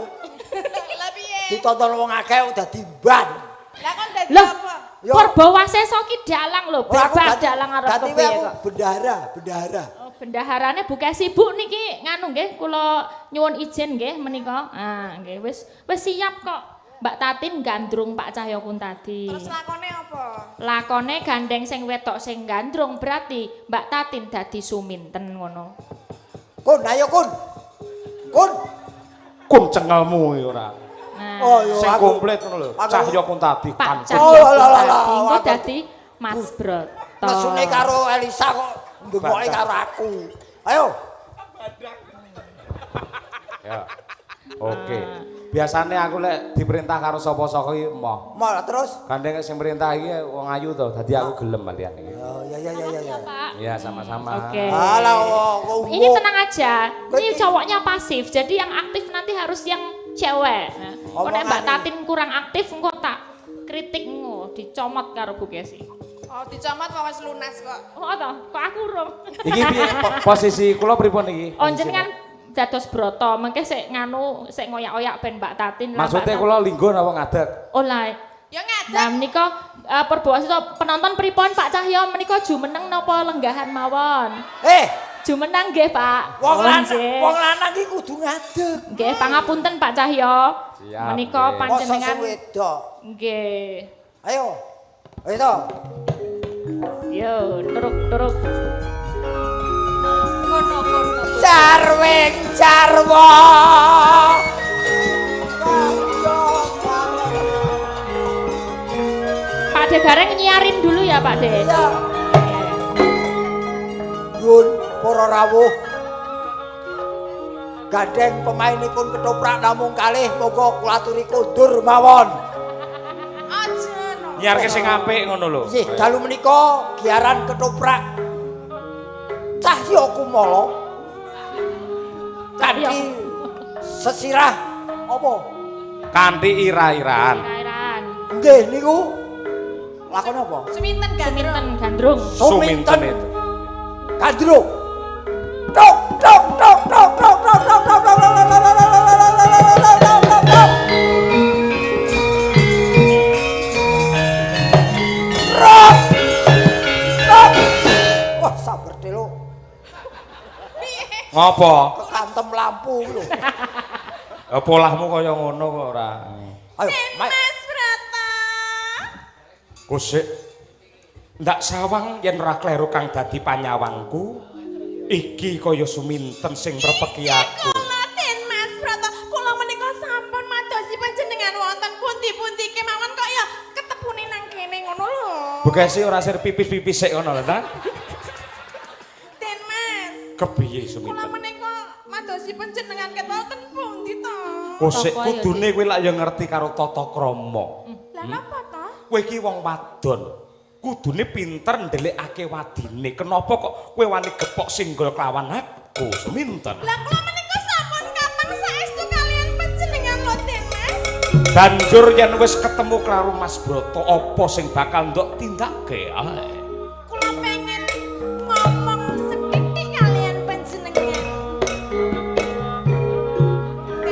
C: Lah piye?
A: Ditonton wong akeh dadi ban.
C: Lah kon dadi
D: Loh,
C: apa?
A: Yo.
D: Purbawaseso ki dalang lho,
A: Oh, aku
D: bebas
A: dadi-
D: dalang arep
A: dadi
D: kepiye
A: aku
D: kok.
A: bendahara.
D: Oh, bendaharane buka sibuk niki nganu nggih kula nyuwun izin nggih menika. Ah, nggih wis siap kok. Mbak Tatin gandrung Pak Cahyo Kuntadi.
C: Terus lakone apa?
D: Lakone gandeng sing wedok sing gandrung berarti Mbak Tatin dadi suminten ngono.
A: Kun, ayo kun. Kun.
B: Kun cengelmu iki ora.
D: Nah,
A: Oh, yo
B: Sing
A: aku.
B: komplit ngono lho.
A: aku-
B: Cahyo Kuntadi
D: Pak
B: kancing.
D: Cahyo
A: Oh, lah, lah,
D: Kuntadi
A: lah,
D: engko
A: aku-
D: dadi Mas Broto.
A: Mesune karo Elisa kok ndemoke karo aku. Ayo.
B: Ya. Oke. Biasane aku lek diperintah karo sapa-sapa iki emoh.
A: Mal terus.
B: Gandeng sing perintah iki wong ayu to, dadi aku gelem malian iki.
A: Oh, ya.
D: Pak.
B: Iya, sama-sama.
D: Oke.
A: Alah, kok
D: Ini tenang aja, ini cowoknya pasif, jadi yang aktif nanti harus yang cewek. Nah, kalau Mbak
A: Omongan
D: Tatin kurang aktif, engko tak kritik engko, dicomot karo Bu Kesi.
C: Oh, dicomot kok wis lunas kok.
D: Oh toh, kok aku urung.
B: Iki piye posisi kula pripun iki?
D: Onjen kan dados broto, mengke sik nganu, sik ngoyak-oyak ben Mbak Tatin. lah,
B: Maksudnya
D: Mbak
B: kula linggo napa ngadeg?
D: Tatin. Oh lah.
C: Ya
D: Nah
C: ngadeg.
D: menika Purbawaseso penonton pripun Pak Cahyo menika jumeneng napa lenggahan mawon? Jumeneng nggih Pak.
A: Wong
D: Nggih.
A: lanang iki kudu ngadeg.
D: Nggih, pangapunten Pak Cahyo.
B: Siap,
D: Menika
B: nggih.
A: Mosok
D: panjenengan
A: sing wedok.
D: nggih.
A: Ayo. Ayo to.
D: Yo, turuk.
C: Ngono.
A: Jarwing jarwa.
D: Pak De Gareng nyiarin dulu ya Pak De.
A: Ya. Yun, para rawuh. Gandeng pemainipun ketoprak namung kalih moga kula aturi kondur mawon.
C: Aja no.
B: Nyiarke sing apik ngono lho.
A: Nggih, dalu menika giaran ketoprak Cahyo Kumala. Kanthi sesirah apa?
B: Kanthi ira-iraan.
D: Kairan.
A: Nggih niku lakon apa?
C: Suminten gandrung.
D: Suminten gandrung.
B: Suminten itu.
A: Gandrung. Tok tok tok tok tok tok tok tok tok tok tok tok. Rok. Rok. Wah, sabar delo.
B: Ngopo?
A: Kekantem lampu lho.
B: Polahmu kaya ngono kok ora.
A: Ayo, Mak.
C: Mas Broto.
B: Kusik. Ndak sawang yen ora kleru kang dadi panyawangku. Iki kaya suminten sing mrepeki aku.
C: Kula Den Mas Broto, kula menika sampun madosi panjenengan wonten pundi-pundi kemawon kok ya ketepune nang kene ngono lho.
B: Bekasi ora sir pipis-pipis sik ngono lho ta?
C: Den Mas,
B: Kepiye
C: kula
B: suminten?
C: menika madosi panjenengan ket wonten pundi to?
B: Kusik
D: Apa ya,
B: kudune kowe lak ya ngerti karo tata krama.
C: Lah napa to?
B: Kowe iki wong wadon. Kudune pinter ndelikake wadine. Kenapa kok kowe wani gepok singgol kelawan aku, suminten?
C: Lah kula menika sampun kapang saestu kalian panjenengan lho Den Mas.
B: Banjur yen wis ketemu karo Mas Broto, apa sing bakal ndok tindakke ae?
C: Kula pengen ngomong sethithik kalian panjenengan.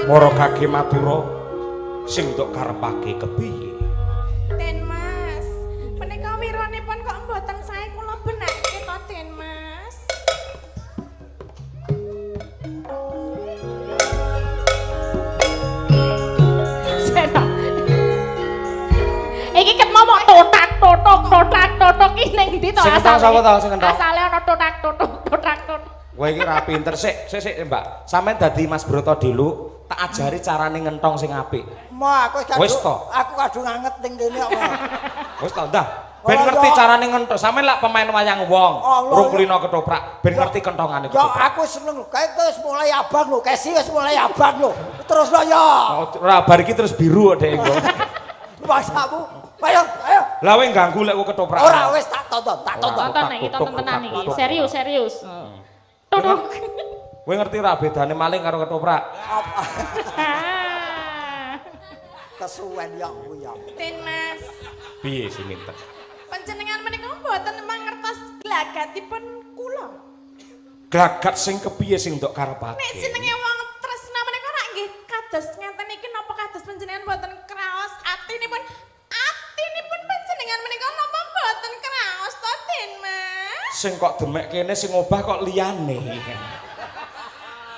B: Mara kage matura sing ndok karepake kepiye?
C: Den Mas, menika wiranipun kok mboten sae kula benake to Den Mas.
D: Sena. Iki ket momok totak iki ning ndi to
B: Sing entong sapa to, sing entong?
D: Asale ana totak.
B: Kowe iki ra pinter sik Mbak. Sampeyan dadi Mas Broto dulu, tak ajari carane ngentong sing apik.
A: Ma, aku
B: Wis to.
A: aku kadung anget ning kene kok. Ma.
B: Wis to, ndah. Ben
A: Oh,
B: ngerti
A: ya.
B: carane ngentong. Sampeyan lak pemain wayang wong,
A: Allah,
B: rung
A: ya.
B: kulino ketoprak, ben ngerti kentongane
A: Ya
B: ketoprak.
A: aku seneng lho, kae wis mulai abang lho, Kesi wis mulai abang lho. Terus lho ya.
B: Ora bar iki terus biru kok Dek engko.
A: Masamu Ayo, ayo.
B: Lah kowe ganggu lek kowe ketoprak.
A: Ora wis tak tonton.
D: Tonton iki, tonton tenan iki. Serius. Tutuk.
B: Kowe ngerti ora bedane maling karo ketoprak?
A: Apa? Kesuwen ya kuwi ya.
C: Den Mas.
B: Piye sing minten?
C: Panjenengan menika mboten mangertos glagatipun kula.
B: Glagat sing kepiye sing ndok karepake?
C: Nek jenenge wong tresna menika rak nggih kados ngeten iki napa kados panjenengan mboten kraos atinipun panjenengan menika napa mboten kraos to Den Mas?
B: Sing kok demek kene sing obah kok liyane.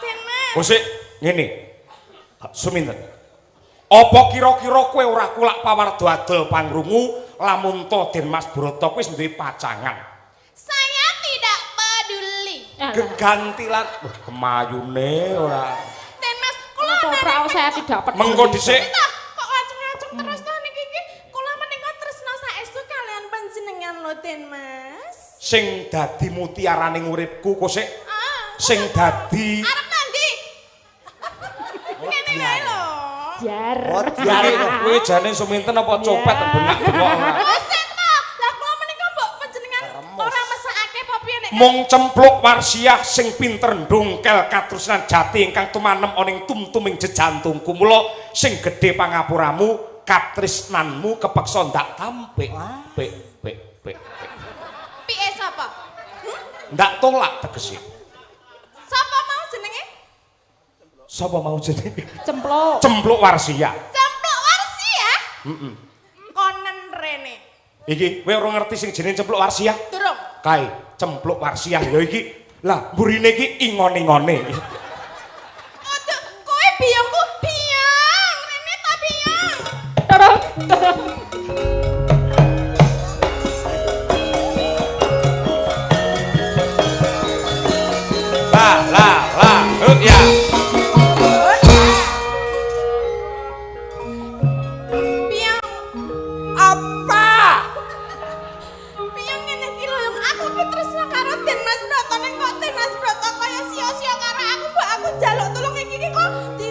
C: Den Mas.
B: Oh sik ngene. Suminten. Apa kira-kira kowe ora kulak pawardo adol pangrungu lamun to Den Mas Broto wis duwe pacangan?
C: Saya tidak peduli.
B: Gegantilan kemayune ora.
C: Den Mas, kula
D: Ketoprak saya tidak peduli.
B: Mengko dhisik.
C: kok ngacung-ngacung terus to niki kula menika tresna saestu kalian panjenengan lho Den Mas.
B: Sing dadi mutiaraning uripku kok sik.
C: Ah.
B: Sing dadi
C: Arep nanti. Ngene wae lho.
D: Jar.
A: Oh, diare
B: kowe jane suminten apa copet bengak-bengok ora.
C: Oset to. Lah kula menika mbok panjenengan ora mesakake apa piye nek
B: Mung cempluk warsiah sing pinter ndongkel katresnan jati ingkang tumanem ana ing tumtuming jejantungku. Mula sing gedhe pangapuramu katresnanmu kepeksa ndak tampik. Pik.
C: piye sapa?
B: Ndak tolak tegese.
C: Sapa mau jenenge?
B: Sapa mau jenenge?
D: Cempluk.
B: Cempluk warsiah.
C: Cempluk warsi ya? Konen rene.
B: Iki kowe ora ngerti sing jenenge cempluk warsiah?
C: Durung.
B: Kae cempluk warsiah ya iki. Lah burine iki ingon-ingone.
C: Aduh, kowe biyongku biyong. Rene ta biyong.
D: Turun.
B: Ya.
C: Biyong.
A: Apa?
C: Biyong ngene iki lho, aku ki tresna karo Den Mas Broto ning kok Den Mas Broto kaya sia-sia karo aku, mbok aku njaluk tulung iki kok di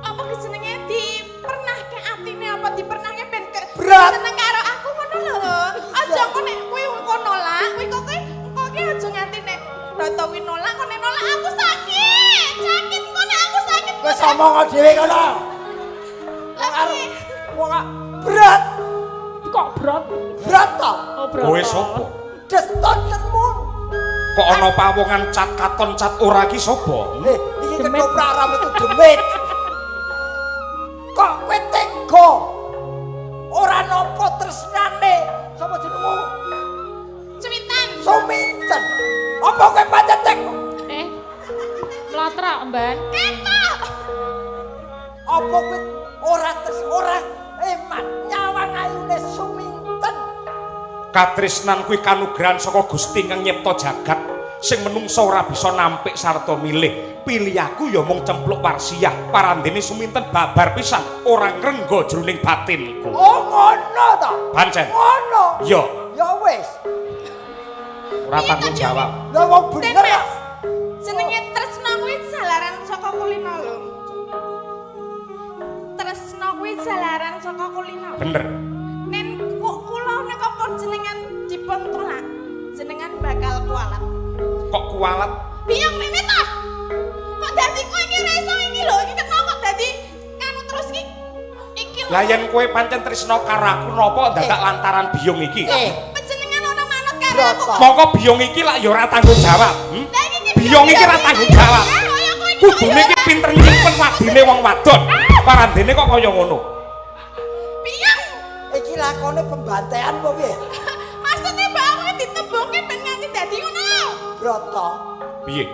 C: apa ki jenenge dipernahke atine apa dipernahke ben seneng karo aku ngono lho. Aja kok nek kowe kok nolak, kowe kok engko ki aja nganti nek Broto kuwi nolak kok nek nolak aku sakit. Sakit kok nek aku sakit.
A: Wis omong dhewe kono.
C: Lagi.
A: Wong berat.
D: Kok brot?
A: Berat to.
D: Oh, brot.
B: Kowe sapa?
A: Destontenmu.
B: Kok ana pawongan cat katon cat ora ki sapa?
A: Iki ketoprak ora metu demit. Kok kowe tega? Ora nampa tresnane. Sapa jenengmu?
C: Cuwitan.
A: Suminten. Apa kowe pancen tega?
D: Mlotrak, Mban.
C: Ketok.
A: Apa kowe ora eman nyawang ayune Suminten?
B: Katresnan kuwi kanugrahan saka Gusti kang nyipta jagat sing menungsa ora bisa nampik sarta milih. Pilih aku ya mung cempluk warsiah. Parandene Suminten babar pisan ora ngrengga jroning batinku.
A: Oh ngono to.
B: Pancen.
A: Ngono.
B: Ya,
A: Ya wis.
B: ora tanggung jawab.
A: Lah wong
C: Den
A: bener.
C: Mas, jenenge tresna kuwi jalaran saka kulino lho. Tresna kuwi jalaran saka kulino.
B: Bener.
C: Nen kok kula nika panjenengan dipun tolak, jenengan bakal kualat.
B: Kok kualat?
C: Biyong rene ta? Kok dadi kowe iki ora iso iki lho, iki kenapa kok dadi anu terus iki? Iki lho.
B: Lah yen kowe pancen tresna karo aku napa dadak lantaran biyong iki?
C: Panjenengan ora manut karo aku.
B: Mongko biyong iki lak ya ora tanggung jawab.
C: Lah iki
B: Biyong iki ora tanggung jawab. Kudune iki pinter nyimpen wadine wong wadon. Parandene kok kaya ngono.
C: Biyong.
A: Iki lakone pembantaian apa piye?
C: Maksudnya mbak aku ditembungke ben nganti dadi ngono lho.
A: Broto.
B: Piye?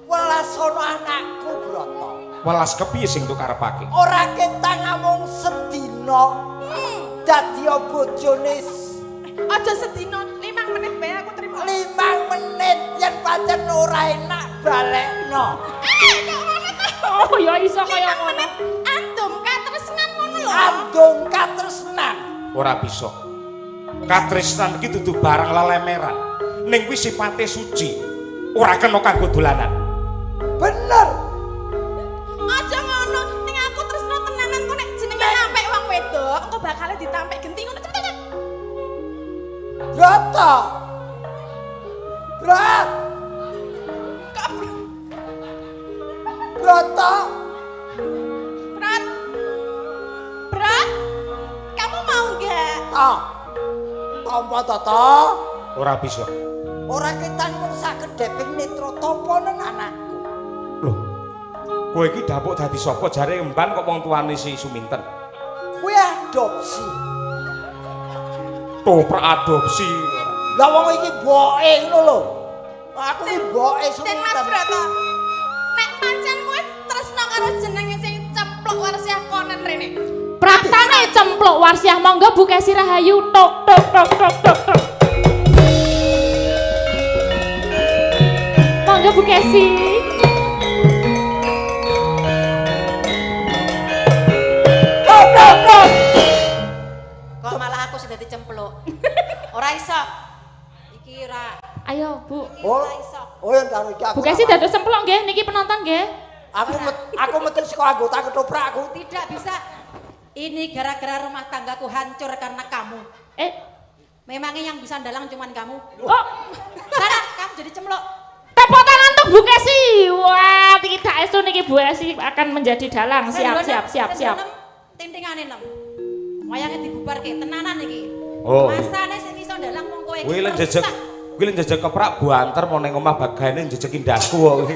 A: Welas ana anakku, Broto.
B: Welas kepiye sing tuh karepake?
A: Ora ketang namung sedina. Dadi bojone
C: Aja sedina 5 menit bae aku terima.
A: 5 menit yen pancen ora enak balekno.
C: Kok ngono ta?
D: Oh, ya iso kaya ngono.
C: Andum katresnan ngono lho.
A: Andung katresnan.
B: Ora bisa. Katresnan iki dudu barang lelemeran. Ning kuwi sipate suci. Ora kena kanggo dolanan.
A: Bener.
C: Aja ngono, ning aku tresno tenanan kok nek jenenge nampik wong wedok, engko bakal ditampik genti ngono cepet-cepet.
A: Broto. Brat. Broto.
C: Brat. Brat. Kamu mau enggak?
A: Tompo toto.
B: Ora bisa.
A: Ora ketan mung saged deping netra tampa nang anakku.
B: Loh. Kowe iki dapuk dadi sapa jare emban kok wong tuane si Suminten?
A: Kuwi adopsi.
B: Toprak adopsi.
A: Lah wong iki boke ngono lho. Aku iki boke
C: Den Mas
A: Suminten.
C: Broto. Nek pancen kowe tresno karo jenenge sing cempluk warsiah konen rene.
D: Praktane cempluk warsiah monggo Bu Kesi Rahayu tok tok tok tok tok tok. Monggo Bu Kesi.
C: Kok malah aku sing dadi cempluk. Ora iso. Iki ora.
D: Ayo Bu.
A: Oh, oh yang karo iki aku.
D: Bu Kesi dados cempluk nggih niki penonton nggih.
A: Aku metu saka anggota ketoprakku.
C: Tidak bisa. Ini gara-gara rumah tanggaku hancur karena kamu. Memangnya yang bisa dalang cuman kamu.
D: Oh,
C: Sana, kamu jadi cempluk.
D: tepuk tangan untuk Bu Kesi. Wah, tidak estu niki Bu Kesi akan menjadi dalang. Siap.
C: Tintingane nem. Wayange dibubarke tenanan iki.
B: Oh.
C: Masane sing iso dalang wong kowe iki.
B: Kuwi lek jejeg, kuwi lek jejeg keprak buanter mau ning omah bagane jejekin daku kok.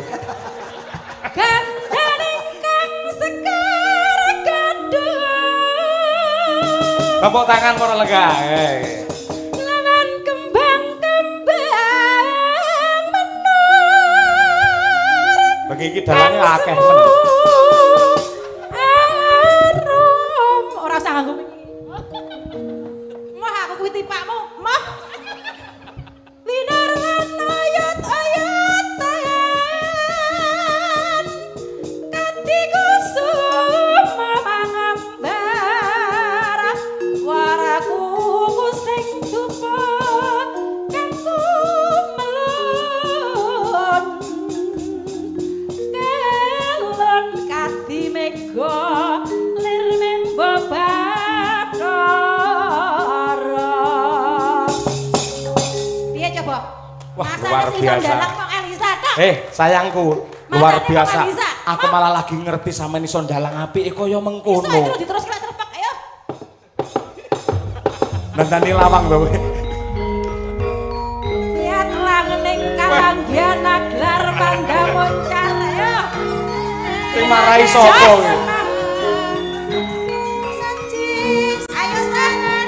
C: Gandane kang sekar gadang.
B: Tepuk tangan para lega.
C: Lawan kembang-kembang menur.
B: Bagi iki dalane akeh men.
C: Arum. Ora usah nganggo. Moh aku kuwi tipakmu. Moh. Winaran ayat-ayat tayan. Kanthi kusum mangambar. Waraku sing dupa kanggo melon. Kelon kadi mega lir membo bathara. Piye coba?
B: Wah,
C: Masa
B: luar
C: sing
B: biasa.
C: dalang kok Elisa tok?
B: Sayangku, luar
C: Masane
B: biasa.
C: kok bisa?
B: Aku malah lagi ngerti sampeyan iso ndalang apike kaya
C: Iso
B: mengkono.
C: itu diterus kena serpek ayo.
B: Nandani lawang to kowe.
C: Lihat langning kalanggiana gelar pandamun ayo.
B: Sing marahi sapa kowe?
C: Sancis, ayo sangan.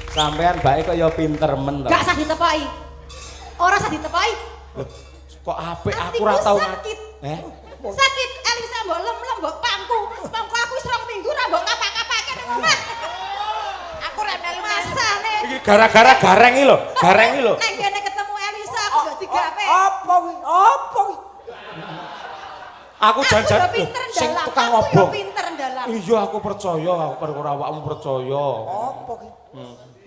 B: Sampean bae kaya pinter men to.
C: Gak usah ditepoki. Ora usah ditepoki.
B: Kok apik aku
C: Hatiku
B: ora tau
C: sakit.
B: Sakit.
C: Sakit Elisa mbok lem-lem mbok pangku. Pangku aku wis 2 minggu ra mbok kapak-kapake nang omah. Aku ra melu masane.
B: Iki gara-gara gareng iki lho, gareng iki lho.
C: Nang kene ketemu Elisa aku gak digawe.
A: Apa kuwi? Apa kuwi?
B: Aku janjan
C: Aku yo pinter
B: sing
C: ndalang.
B: tukang
C: Aku yo
B: obong.
C: pinter ndalang.
B: Iya aku percaya, aku perkara awakmu percaya.
A: Apa kuwi?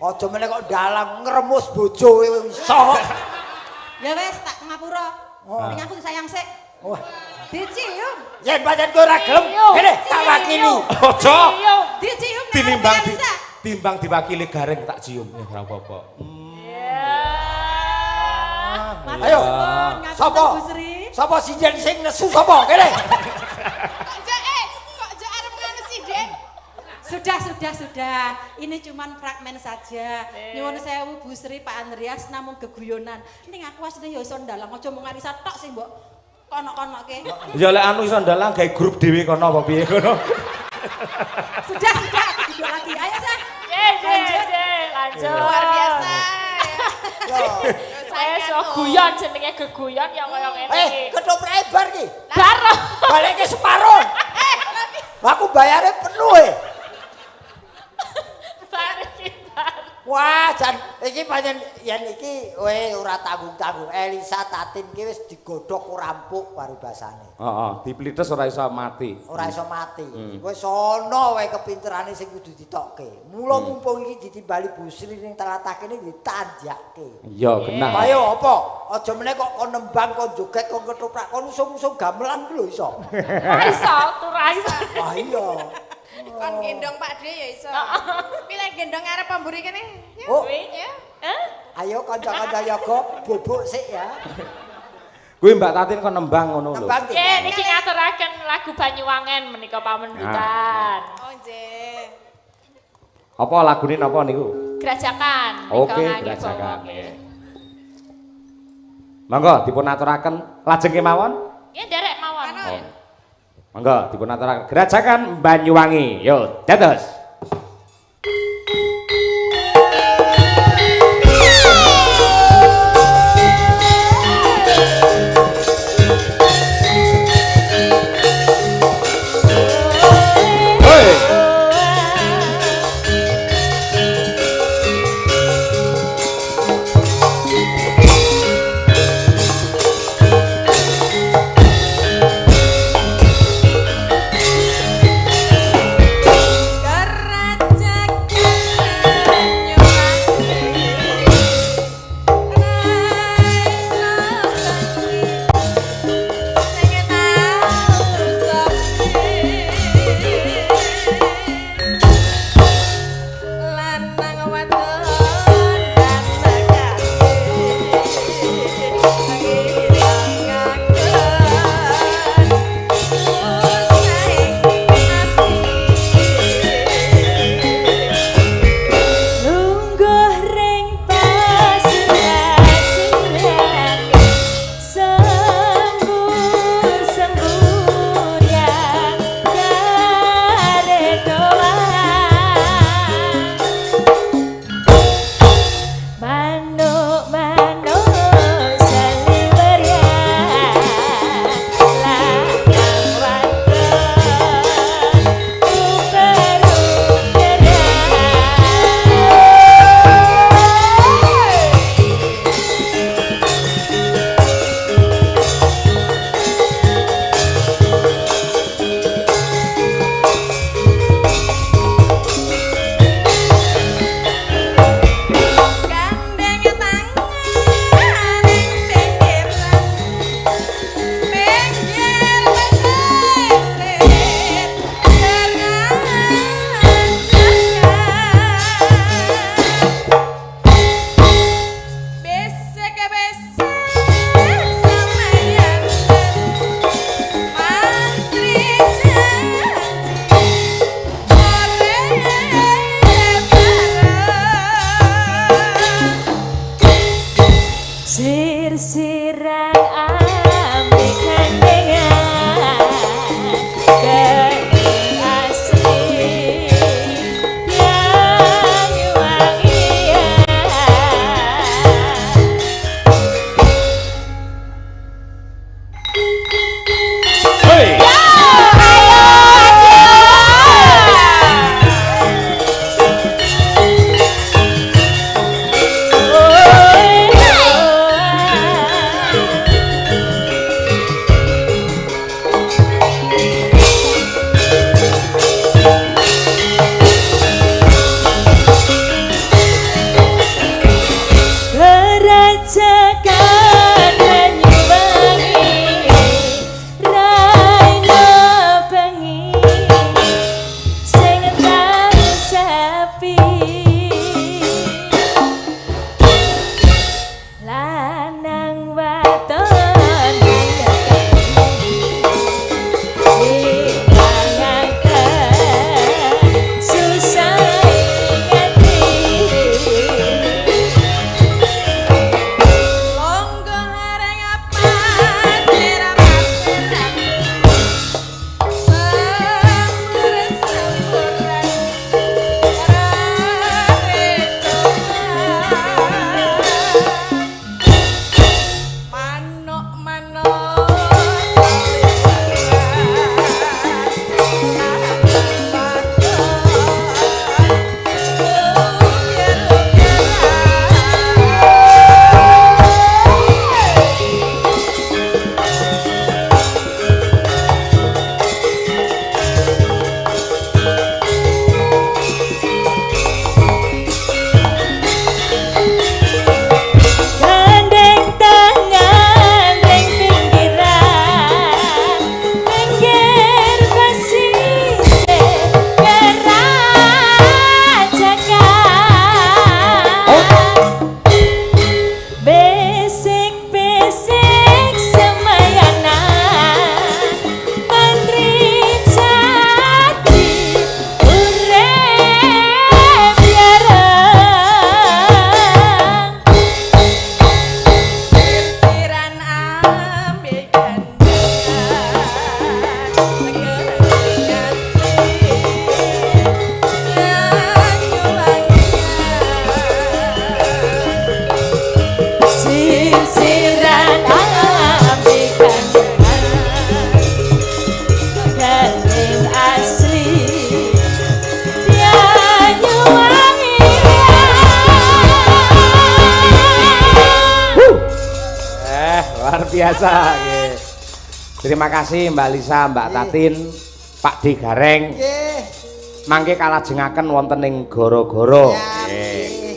A: Aja meneh kok dalang ngremus bojoe iso.
C: Ya wis tak ngapura. Ning aku sayang sik.
A: Wah,
C: Dicium.
A: yen pancen kowe ora gelem, kene tak wakili.
B: Aja.
C: Dicium.
B: Tinimbang di,
C: Elisa.
B: timbang diwakili gareng tak cium ya ora apa-apa.
A: Ayo, sapa? Sapa sinjen sing nesu sapa? Kene.
C: Kok aja arep nganesi, Den? Sudah. Ini cuman fragmen saja. Nyuwun sewu Bu Sri, Pak Andreas namung geguyonan. Ning aku asline ya iso ndalang aja mung Arisa tok sing mbok konok-konokke.
B: Ya lek anu iso ndalang gawe grup dhewe kono apa piye kono.
C: Sudah, aku duduk lagi. Ayo, Sa.
D: Lanjut.
C: Luar biasa.
D: Saya iso guyon jenenge geguyon ya kaya ngene iki.
A: Ketoprak bar ki.
D: Baro.
A: Balik ke separuh. Aku bayarnya penuh Wah, jan iki pancen yen iki ora tanggung-tanggung. Elisa Tatin ki wis digodhog rampuk paribasane.
B: Heeh, diplites ora iso mati.
A: Ora iso mati. Wis ana wae kepinterane sing kudu ditokke. Mula mumpung iki ditimbali Busri ning tlatah kene ditanjakke.
B: Iya, genah.
A: Ayo apa? Aja meneh kok kon nembang kon joget kon ketoprak kon usung-usung gamelan ku lho iso.
D: Ora iso, ora iso.
A: Wah iya.
G: Kon gendong Pak Dre ya iso. Pilih gendong arep pamburi kene. Ya.
A: Oh.
G: Ya.
A: Ayo kanca-kanca yoga bubuk sik ya.
B: Kuwi Mbak Tatin kok nembang ngono lho.
A: Nembang
D: Nggih, niki ngaturaken lagu Banyuwangen menika pamendutan.
G: Oh nggih.
B: Apa lagune napa niku?
D: Grajakan.
B: Oke, grajakan. Monggo dipun aturaken lajeng kemawon.
D: Nggih, nderek mawon.
B: Monggo dipun aturaken Grajakan Banyuwangi. Yo, dados.
G: Gar
B: biasa nggih. Terima kasih Mbak Lisa, Mbak Tatin, Pak D Gareng.
A: Nggih.
B: Mangke kalajengaken wonten ing gara-gara.
A: Nggih.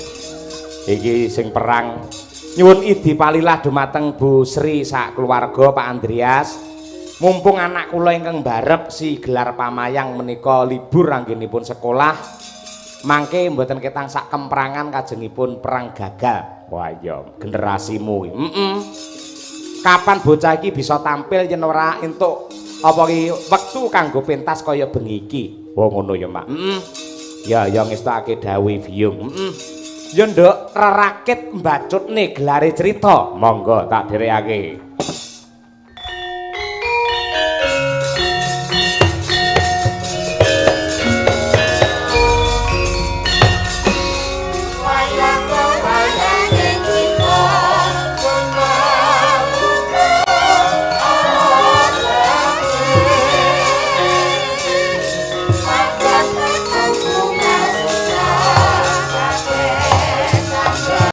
B: Iki sing perang. Nyuwun idi palilah dumateng Bu Sri sak keluarga Pak Andreas. Mumpung anak kula ingkang barep si gelar pamayang menika libur anggenipun sekolah. Mangke mboten ketang sak kemprangan kajengipun perang gagal. Wah iya, generasimu. Kapan bocah iki bisa tampil yen ora entuk apa ki wektu kanggo pentas kaya bengi iki. Oh ngono ya, Mak. Ya ngestakake dawuh Biyung. Ya nduk rerakit mbacutne gelare cerita. Monggo tak dherekake.